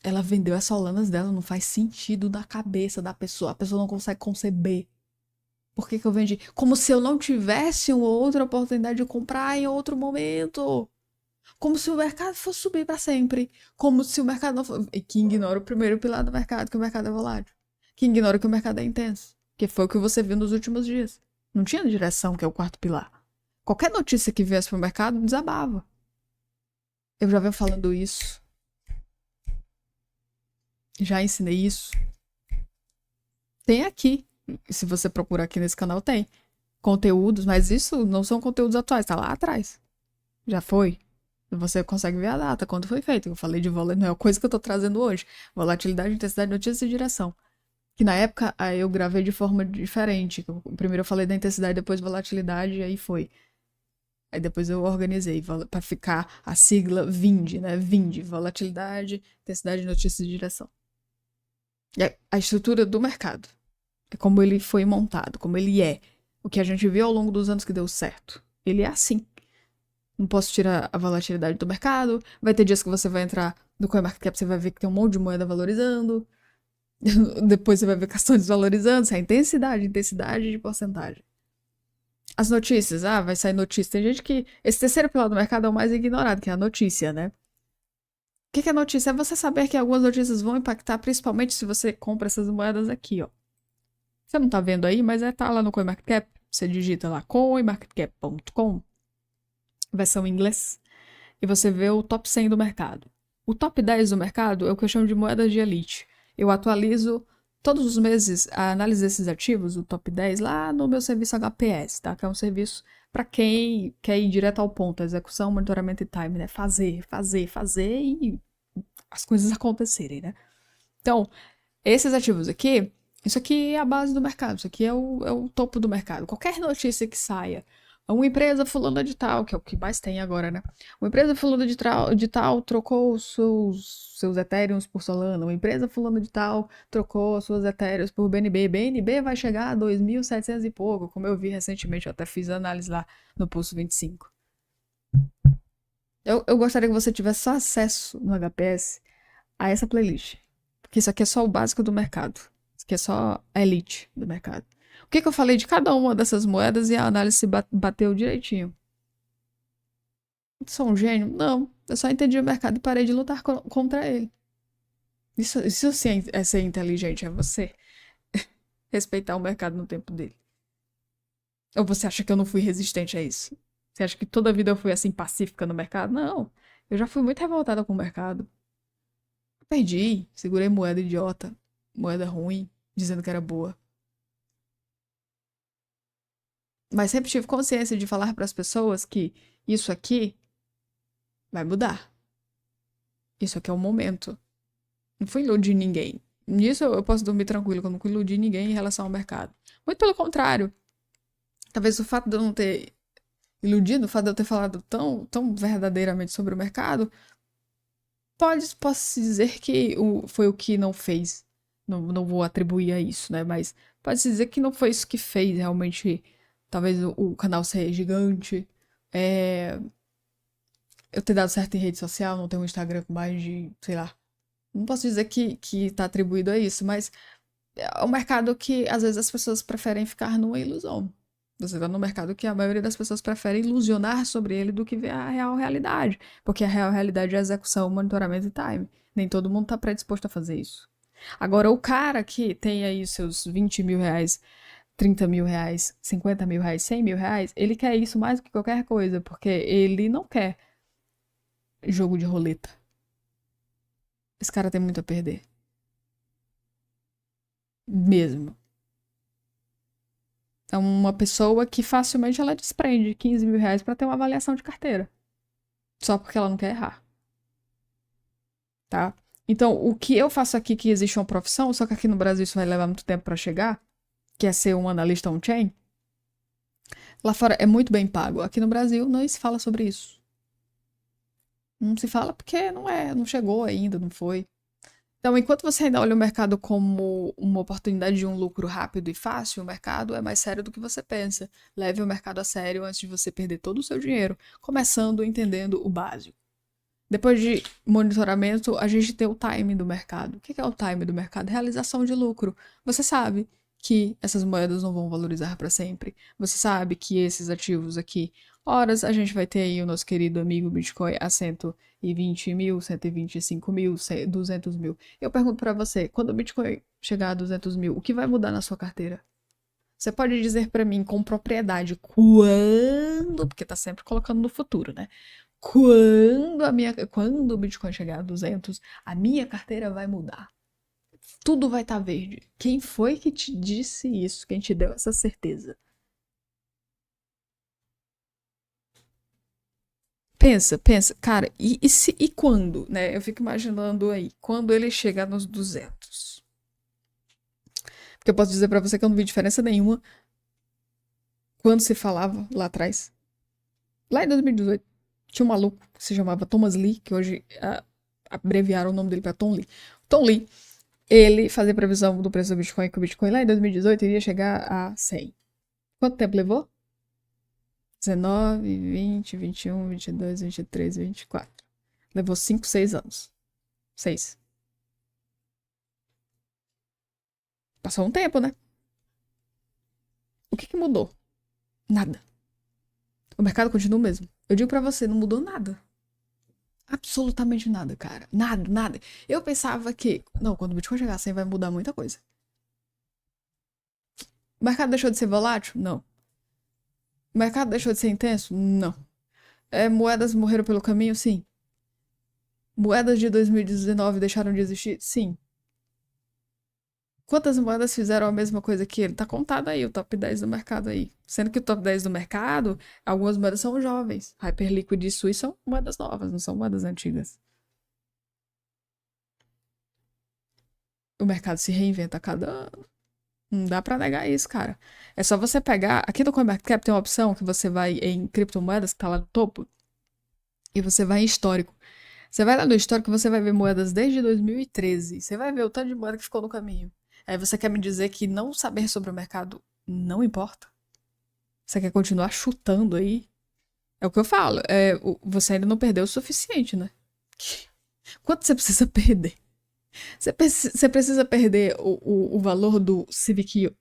Ela vendeu as Solanas dela, não faz sentido na cabeça da pessoa. A pessoa não consegue conceber. Por que eu vendi? Como se eu não tivesse uma outra oportunidade de comprar em outro momento. Como se o mercado fosse subir para sempre. Como se o mercado não fosse... Que ignora o primeiro pilar do mercado, que o mercado é volátil. Que ignora que o mercado é intenso. Que foi o que você viu nos últimos dias. Não tinha direção, que é o quarto pilar. Qualquer notícia que viesse pro mercado, desabava. Eu já venho falando isso. Já ensinei isso. Tem aqui. Se você procurar aqui nesse canal, tem. Conteúdos, mas isso não são conteúdos atuais, tá lá atrás. Já foi. Você consegue ver a data, quando foi feito. Eu falei de volatilidade, não é a coisa que eu tô trazendo hoje. Volatilidade, intensidade, notícia e direção. Que na época aí eu gravei de forma diferente. Primeiro eu falei da intensidade, depois volatilidade, e aí foi. Aí depois eu organizei para ficar a sigla VIND, né? VIND, volatilidade, intensidade, notícia e direção. É a estrutura do mercado. É como ele foi montado, como ele é. O que a gente viu ao longo dos anos que deu certo. Ele é assim. Não posso tirar a volatilidade do mercado. Vai ter dias que você vai entrar no CoinMarketCap, você vai ver que tem um monte de moeda valorizando. Depois você vai ver questões desvalorizando. Isso é intensidade de porcentagem. As notícias, vai sair notícia. Tem gente que... Esse terceiro pilar do mercado é o mais ignorado, que é a notícia, né? O que é notícia? É você saber que algumas notícias vão impactar, principalmente se você compra essas moedas aqui, ó. Você não tá vendo aí, mas tá lá no CoinMarketCap. Você digita lá coinmarketcap.com, versão em inglês, e você vê o top 100 do mercado. O top 10 do mercado é o que eu chamo de moedas de elite. Eu atualizo todos os meses a análise desses ativos, o top 10, lá no meu serviço HPS, tá? Que é um serviço para quem quer ir direto ao ponto, execução, monitoramento e time, né? Fazer e as coisas acontecerem, né? Então, esses ativos aqui, isso aqui é a base do mercado, isso aqui é o topo do mercado. Qualquer notícia que saia, uma empresa fulana de tal, que é o que mais tem agora, né? Uma empresa fulana de tal trocou seus Ethereums por Solana. Uma empresa fulana de tal trocou suas Ethereums por BNB. BNB vai chegar a 2.700 e pouco, como eu vi recentemente, eu até fiz análise lá no Pulso 25. Eu gostaria que você tivesse só acesso no HPS a essa playlist. Porque isso aqui é só o básico do mercado. Isso aqui é só a elite do mercado. O que eu falei de cada uma dessas moedas e a análise se bateu direitinho. Sou um gênio? Não. Eu só entendi o mercado e parei de lutar contra ele. Isso sim é ser inteligente, é você respeitar o mercado no tempo dele. Ou você acha que eu não fui resistente a isso? Você acha que toda a vida eu fui assim pacífica no mercado? Não. Eu já fui muito revoltada com o mercado. Perdi, segurei moeda idiota, moeda ruim, dizendo que era boa. Mas sempre tive consciência de falar para as pessoas que isso aqui vai mudar. Isso aqui é o momento. Não fui iludir ninguém. Nisso eu posso dormir tranquilo, que eu não fui iludir ninguém em relação ao mercado. Muito pelo contrário. Talvez o fato de eu não ter iludido, o fato de eu ter falado tão verdadeiramente sobre o mercado, posso dizer que foi o que não fez. Não vou atribuir a isso, né? Mas pode-se dizer que não foi isso que fez realmente, talvez, o canal ser gigante. Eu ter dado certo em rede social, não ter um Instagram com mais de, sei lá. Não posso dizer que tá atribuído a isso, mas é um mercado que às vezes as pessoas preferem ficar numa ilusão. Você tá no mercado que a maioria das pessoas prefere ilusionar sobre ele do que ver a real realidade. Porque a real realidade é execução, monitoramento e time. Nem todo mundo tá predisposto a fazer isso. Agora, o cara que tem aí os seus 20 mil reais, 30 mil reais, 50 mil reais, 100 mil reais, ele quer isso mais do que qualquer coisa, porque ele não quer jogo de roleta. Esse cara tem muito a perder. Mesmo. É uma pessoa que facilmente ela desprende 15 mil reais pra ter uma avaliação de carteira. Só porque ela não quer errar. Tá? Então, o que eu faço aqui que existe uma profissão, só que aqui no Brasil isso vai levar muito tempo pra chegar, que é ser um analista on-chain, lá fora é muito bem pago. Aqui no Brasil não se fala sobre isso. Não se fala porque não chegou ainda, não foi. Então, enquanto você ainda olha o mercado como uma oportunidade de um lucro rápido e fácil, o mercado é mais sério do que você pensa. Leve o mercado a sério antes de você perder todo o seu dinheiro, começando entendendo o básico. Depois de monitoramento, a gente tem o time do mercado. O que é o time do mercado? Realização de lucro. Você sabe que essas moedas não vão valorizar para sempre. Você sabe que esses ativos aqui, horas a gente vai ter aí o nosso querido amigo Bitcoin a 120 mil, 125 mil, 200 mil. Eu pergunto para você, quando o Bitcoin chegar a 200 mil, o que vai mudar na sua carteira? Você pode dizer para mim com propriedade quando, porque tá sempre colocando no futuro, né? Quando o Bitcoin chegar a 200, a minha carteira vai mudar. Tudo vai estar verde. Quem foi que te disse isso? Quem te deu essa certeza? Pensa, cara, e quando, né? Eu fico imaginando aí, quando ele chegar nos 200. Porque eu posso dizer pra você que eu não vi diferença nenhuma quando se falava lá atrás. Lá em 2018, tinha um maluco que se chamava Thomas Lee, que hoje abreviaram o nome dele pra Tom Lee. Tom Lee, ele fazia previsão do preço do Bitcoin, que o Bitcoin lá em 2018 iria chegar a 100. Quanto tempo levou? 19, 20, 21, 22, 23, 24. Levou 5, 6 anos. 6. Passou um tempo, né? O que mudou? Nada. O mercado continua o mesmo. Eu digo pra você, não mudou nada. Absolutamente nada, cara. Nada, nada. Eu pensava que, não, quando o Bitcoin chegar a 100 vai mudar muita coisa. O mercado deixou de ser volátil? Não. O mercado deixou de ser intenso? Não. Moedas morreram pelo caminho? Sim. Moedas de 2019 deixaram de existir? Sim. Quantas moedas fizeram a mesma coisa que ele? Tá contado aí o top 10 do mercado aí. Sendo que o top 10 do mercado, algumas moedas são jovens. Hyperliquid e Sui são moedas novas, não são moedas antigas. O mercado se reinventa a cada ano. Não dá pra negar isso, cara. É só você pegar. Aqui no CoinMarketCap tem uma opção que você vai em criptomoedas, que tá lá no topo, e você vai em histórico. Você vai lá no histórico e você vai ver moedas desde 2013. Você vai ver o tanto de moeda que ficou no caminho. Aí você quer me dizer que não saber sobre o mercado não importa? Você quer continuar chutando aí? É o que eu falo. Você ainda não perdeu o suficiente, né? Quanto você precisa perder? Você precisa perder o valor do Civic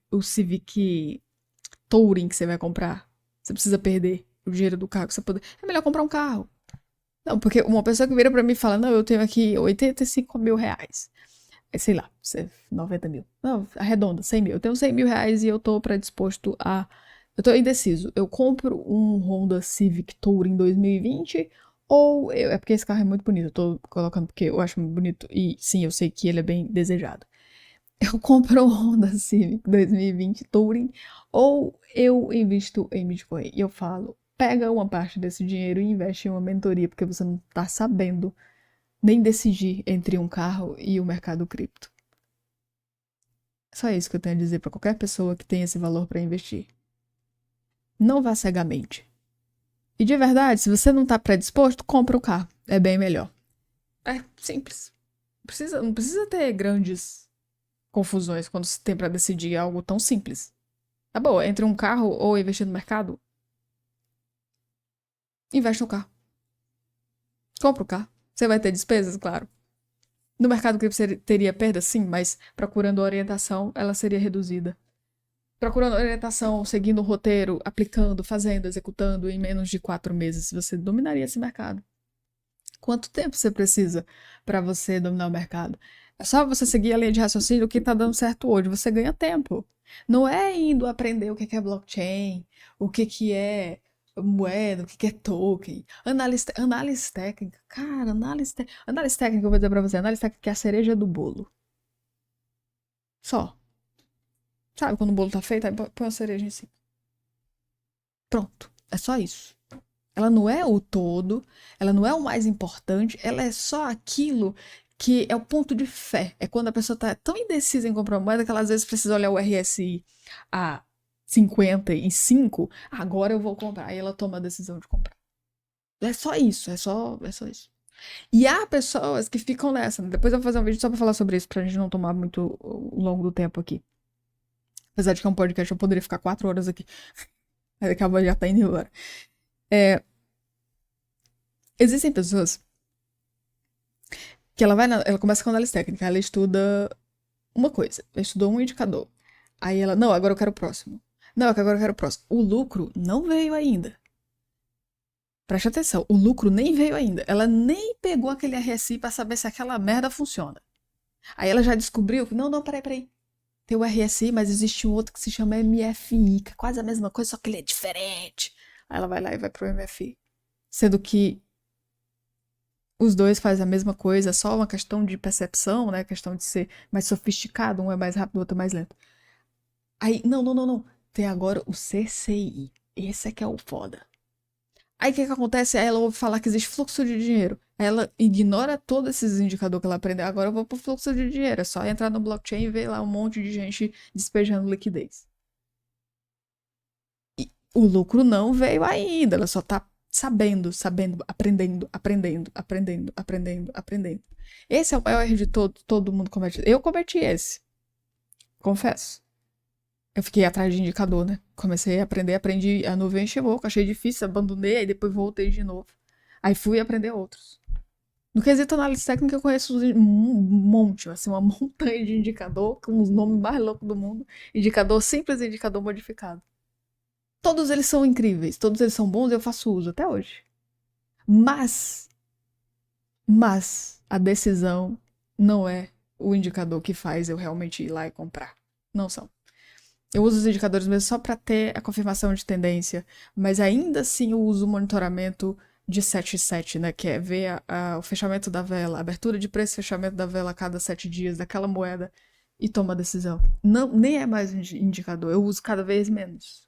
Touring que você vai comprar. Você precisa perder o dinheiro do carro que você poder. É melhor comprar um carro. Não, porque uma pessoa que vira pra mim e fala: Não, eu tenho aqui 85 mil reais. Sei lá, 90 mil. Não, arredonda, 100 mil. Eu tenho 100 mil reais e eu tô predisposto a. Eu tô indeciso. Eu compro um Honda Civic Touring 2020 ou. É porque esse carro é muito bonito. Eu tô colocando porque eu acho muito bonito. E sim, eu sei que ele é bem desejado. Eu compro um Honda Civic 2020 Touring ou eu invisto em Bitcoin. E eu falo, pega uma parte desse dinheiro e investe em uma mentoria, porque você não tá sabendo nem decidir entre um carro e o mercado cripto. Só isso que eu tenho a dizer para qualquer pessoa que tem esse valor para investir. Não vá cegamente. E de verdade, se você não tá predisposto, compra o carro. É bem melhor. É simples. Não precisa ter grandes confusões quando se tem para decidir algo tão simples. Tá bom, entre um carro ou investir no mercado, investe no carro. Compra o carro. Você vai ter despesas, claro. No mercado cripto você teria perda, sim, mas procurando orientação, ela seria reduzida. Procurando orientação, seguindo o roteiro, aplicando, fazendo, executando em menos de 4 meses, você dominaria esse mercado. Quanto tempo você precisa para você dominar o mercado? É só você seguir a linha de raciocínio que está dando certo hoje. Você ganha tempo. Não é indo aprender o que é blockchain, o que é moeda, o que é token. Análise técnica. Cara, análise técnica, eu vou dizer para você. Análise técnica é a cereja do bolo. Só. Sabe quando o bolo tá feito? Aí põe uma cereja em cima. Pronto. É só isso. Ela não é o todo, ela não é o mais importante, ela é só aquilo que é o ponto de fé. É quando a pessoa tá tão indecisa em comprar uma moeda que ela às vezes precisa olhar o RSI a 55, agora eu vou comprar. Aí ela toma a decisão de comprar. É só isso, é só isso. E há pessoas que ficam nessa. Depois eu vou fazer um vídeo só pra falar sobre isso, pra gente não tomar muito longo do tempo aqui. Apesar de que é um podcast, eu poderia ficar 4 horas aqui. Aí acaba já tá indo embora. Existem pessoas que ela começa com análise técnica, ela estuda uma coisa, ela estudou um indicador. Aí ela, não, agora eu quero o próximo. Não, agora eu quero o próximo. O lucro não veio ainda. Preste atenção, o lucro nem veio ainda. Ela nem pegou aquele RSI pra saber se aquela merda funciona. Aí ela já descobriu que, não, peraí. Tem o RSI, mas existe um outro que se chama MFI, que é quase a mesma coisa, só que ele é diferente. Aí ela vai lá e vai pro MFI. Sendo que os dois fazem a mesma coisa, é só uma questão de percepção, né? Questão de ser mais sofisticado, um é mais rápido, o outro é mais lento. Aí, não. Tem agora o CCI. Esse é que é o foda. Aí o que acontece? Aí ela ouve falar que existe fluxo de dinheiro. Aí ela ignora todos esses indicadores que ela aprendeu. Agora eu vou pro fluxo de dinheiro. É só entrar no blockchain e ver lá um monte de gente despejando liquidez. E o lucro não veio ainda. Ela só tá sabendo, aprendendo. Esse é o maior erro de todo mundo comete. Eu cometi esse. Confesso. Eu fiquei atrás de indicador, né? Comecei a aprender, aprendi a nuvem chegou, achei difícil, abandonei, aí depois voltei de novo. Aí fui aprender outros. No quesito análise técnica, eu conheço um monte, assim, uma montanha de indicador, com os nomes mais loucos do mundo. Indicador simples e indicador modificado. Todos eles são incríveis, todos eles são bons e eu faço uso até hoje. Mas a decisão não é o indicador que faz eu realmente ir lá e comprar. Não são. Eu uso os indicadores mesmo só para ter a confirmação de tendência, mas ainda assim eu uso o monitoramento de 7 em 7, né? Que é ver o fechamento da vela, a abertura de preço e fechamento da vela a cada 7 dias daquela moeda e toma a decisão. Não, nem é mais um indicador, eu uso cada vez menos.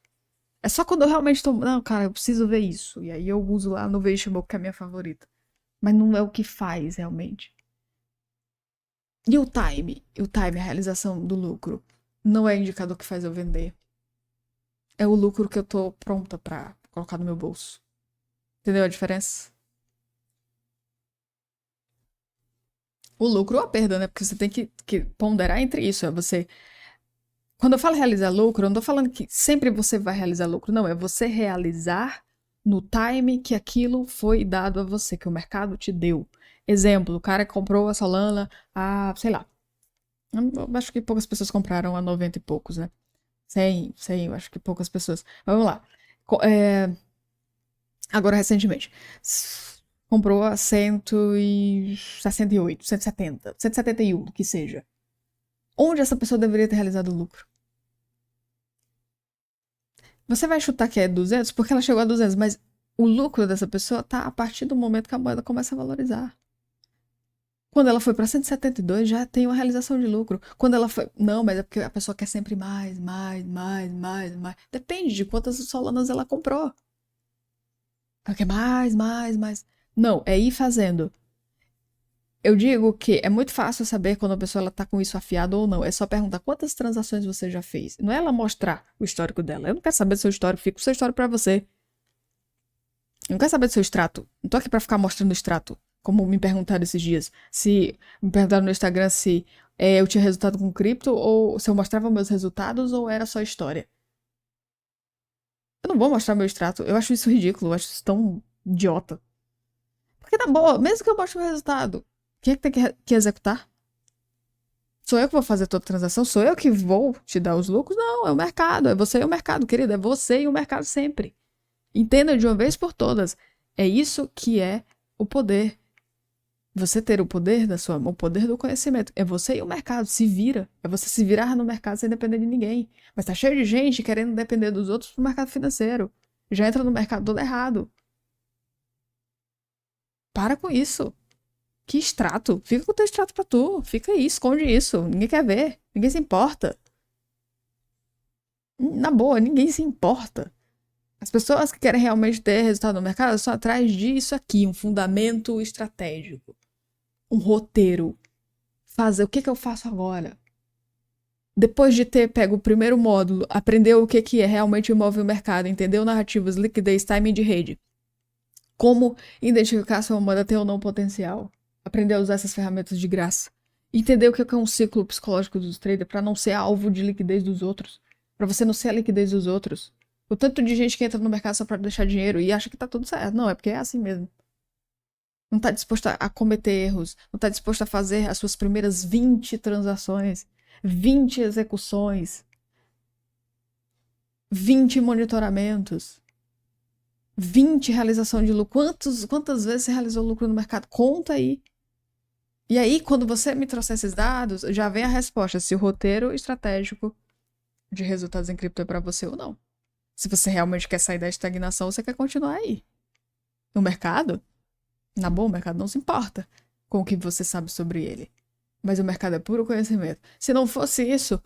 É só quando eu realmente tô. Não, cara, eu preciso ver isso. E aí eu uso lá no Vegemobile, que é a minha favorita. Mas não é o que faz realmente. E o time? O time, a realização do lucro. Não é indicador que faz eu vender. É o lucro que eu tô pronta pra colocar no meu bolso. Entendeu a diferença? O lucro ou a perda, né? Porque você tem que ponderar entre isso. É você. Quando eu falo realizar lucro, eu não tô falando que sempre você vai realizar lucro. Não, é você realizar no time que aquilo foi dado a você, que o mercado te deu. Exemplo, o cara comprou a Solana a, sei lá, eu acho que poucas pessoas compraram a 90 e poucos, né? 100, eu acho que poucas pessoas. Vamos lá. Agora, recentemente. Comprou a 168, 170, 171, que seja. Onde essa pessoa deveria ter realizado o lucro? Você vai chutar que é 200 porque ela chegou a 200, mas o lucro dessa pessoa tá a partir do momento que a moeda começa a valorizar. Quando ela foi para 172, já tem uma realização de lucro. Quando ela foi. Não, mas é porque a pessoa quer sempre mais, mais, mais, mais, mais. Depende de quantas solanas ela comprou. Ela quer mais, mais, mais. Não, é ir fazendo. Eu digo que é muito fácil saber quando a pessoa ela tá com isso afiado ou não. É só perguntar quantas transações você já fez. Não é ela mostrar o histórico dela. Eu não quero saber do seu histórico, fica o seu histórico pra você. Eu não quero saber do seu extrato. Não tô aqui pra ficar mostrando o extrato. Como me perguntaram esses dias. Se me perguntaram no Instagram se eu tinha resultado com cripto ou se eu mostrava meus resultados ou era só história. Eu não vou mostrar meu extrato. Eu acho isso ridículo. Eu acho isso tão idiota. Porque na boa, mesmo que eu mostre o resultado, quem é que tem que executar? Sou eu que vou fazer toda a transação? Sou eu que vou te dar os lucros? Não, é o mercado. É você e o mercado, querido. É você e o mercado sempre. Entenda de uma vez por todas. É isso que é o poder. Você ter o poder da sua mão, o poder do conhecimento. É você e o mercado. Se vira. É você se virar no mercado sem depender de ninguém. Mas tá cheio de gente querendo depender dos outros pro mercado financeiro. Já entra no mercado todo errado. Para com isso. Que extrato? Fica com o teu extrato pra tu. Fica aí, esconde isso. Ninguém quer ver. Ninguém se importa. Na boa, ninguém se importa. As pessoas que querem realmente ter resultado no mercado são atrás disso aqui, um fundamento estratégico, um roteiro. Fazer o que eu faço agora? Depois de ter pego o primeiro módulo, aprendeu o que é realmente imóvel mercado, entendeu narrativas, liquidez, timing de rede, como identificar se uma moeda tem ou não potencial, aprender a usar essas ferramentas de graça, entender o que é um ciclo psicológico dos traders para não ser alvo de liquidez dos outros, para você não ser a liquidez dos outros. O tanto de gente que entra no mercado só para deixar dinheiro e acha que tá tudo certo. Não, é porque é assim mesmo. Não tá disposto a cometer erros, não tá disposto a fazer as suas primeiras 20 transações, 20 execuções, 20 monitoramentos, 20 realização de lucro. Quantas vezes você realizou lucro no mercado? Conta aí. E aí, quando você me trouxer esses dados, já vem a resposta se o roteiro estratégico de resultados em cripto é para você ou não. Se você realmente quer sair da estagnação, você quer continuar aí. No mercado, na boa, o mercado não se importa com o que você sabe sobre ele. Mas o mercado é puro conhecimento. Se não fosse isso,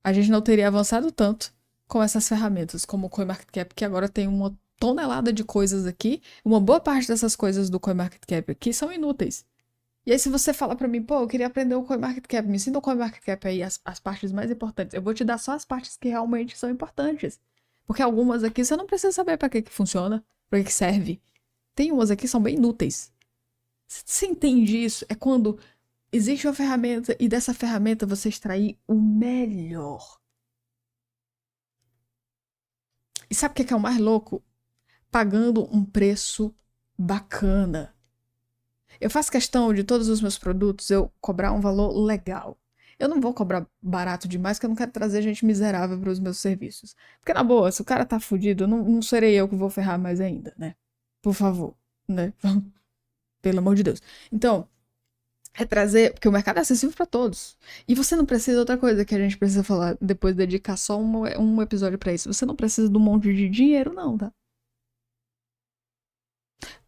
a gente não teria avançado tanto com essas ferramentas, como o CoinMarketCap, que agora tem uma tonelada de coisas aqui. Uma boa parte dessas coisas do CoinMarketCap aqui são inúteis. E aí, se você fala pra mim, pô, eu queria aprender o CoinMarketCap, me ensina o CoinMarketCap aí, as partes mais importantes. Eu vou te dar só as partes que realmente são importantes. Porque algumas aqui você não precisa saber pra que funciona, pra que serve. Tem umas aqui que são bem inúteis. Você entende isso? É quando existe uma ferramenta e dessa ferramenta você extrair o melhor. E sabe o que é o mais louco? Pagando um preço bacana. Eu faço questão de todos os meus produtos eu cobrar um valor legal. Eu não vou cobrar barato demais, porque eu não quero trazer gente miserável para os meus serviços. Porque, na boa, se o cara tá fudido, não serei eu que vou ferrar mais ainda, né? Por favor, né? Pelo amor de Deus. Então, É trazer, porque o mercado é acessível para todos. E você não precisa, outra coisa que a gente precisa falar, depois dedicar só um episódio para isso. Você não precisa de um monte de dinheiro, não, tá?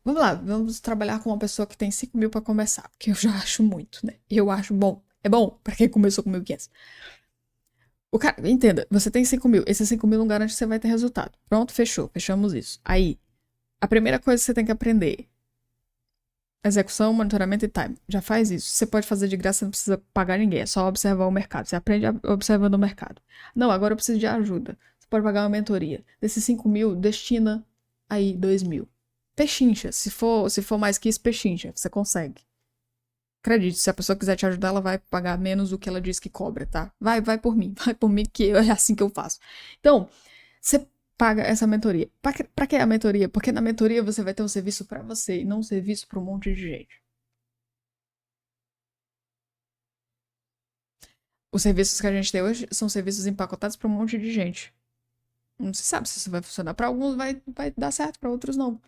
Vamos lá, vamos trabalhar com uma pessoa que tem 5 mil para começar, que eu já acho muito, né? Eu acho bom. É bom para quem começou com 1.500. O cara, entenda, você tem 5 mil, esses 5 mil não garante que você vai ter resultado. Pronto, fechou, fechamos isso. Aí, a primeira coisa que você tem que aprender: execução, monitoramento e time. Já faz isso. Você pode fazer de graça, não precisa pagar ninguém, é só observar o mercado. Você aprende observando o mercado. Não, agora eu preciso de ajuda. Você pode pagar uma mentoria. Desses 5 mil, destina aí 2 mil. Pechincha, se for mais que isso, pechincha, você consegue. Acredite, se a pessoa quiser te ajudar, ela vai pagar menos do que ela diz que cobra, tá? Vai por mim, vai por mim, que é assim que eu faço. Então, você paga essa mentoria. Pra que a mentoria? Porque na mentoria você vai ter um serviço pra você e não um serviço pra um monte de gente. Os serviços que a gente tem hoje são serviços empacotados pra um monte de gente. Não se sabe se isso vai funcionar. Pra alguns vai dar certo, pra outros não.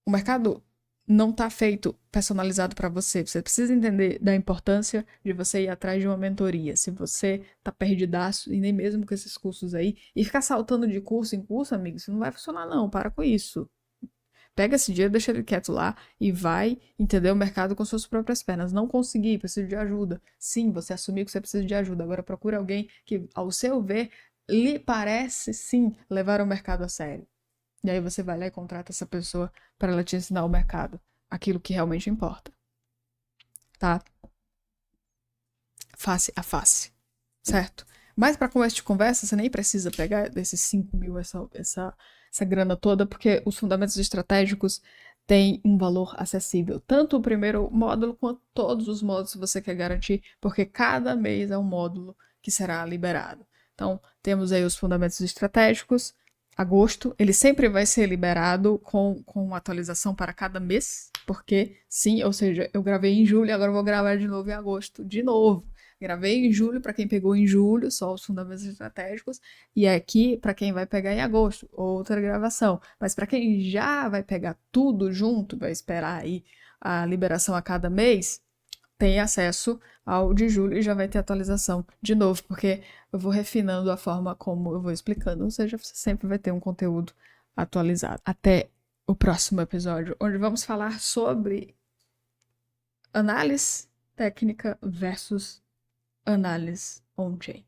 O mercado não tá feito personalizado para você. Você precisa entender da importância de você ir atrás de uma mentoria. Se você tá perdidaço, e nem mesmo com esses cursos aí, e ficar saltando de curso em curso, amigo, isso não vai funcionar não, para com isso. Pega esse dinheiro, deixa ele quieto lá e vai entender o mercado com suas próprias pernas. Não conseguir, preciso de ajuda. Sim, você assumiu que você precisa de ajuda. Agora procure alguém que, ao seu ver, lhe parece sim levar o mercado a sério. E aí você vai lá e contrata essa pessoa para ela te ensinar o mercado, aquilo que realmente importa, tá? Face a face, certo? Mas para começo de conversa, você nem precisa pegar desses 5 mil, essa grana toda, porque os fundamentos estratégicos têm um valor acessível. Tanto o primeiro módulo quanto todos os módulos que você quer garantir, porque cada mês é um módulo que será liberado. Então, temos aí os fundamentos estratégicos. Agosto, ele sempre vai ser liberado com atualização para cada mês, porque sim, ou seja, eu gravei em julho, agora eu vou gravar de novo em agosto, de novo. Gravei em julho para quem pegou em julho, só os fundamentos estratégicos, e aqui para quem vai pegar em agosto, outra gravação. Mas para quem já vai pegar tudo junto, vai esperar aí a liberação a cada mês, tem acesso ao de julho e já vai ter atualização de novo, porque eu vou refinando a forma como eu vou explicando, ou seja, você sempre vai ter um conteúdo atualizado. Até o próximo episódio, onde vamos falar sobre análise técnica versus análise on-chain.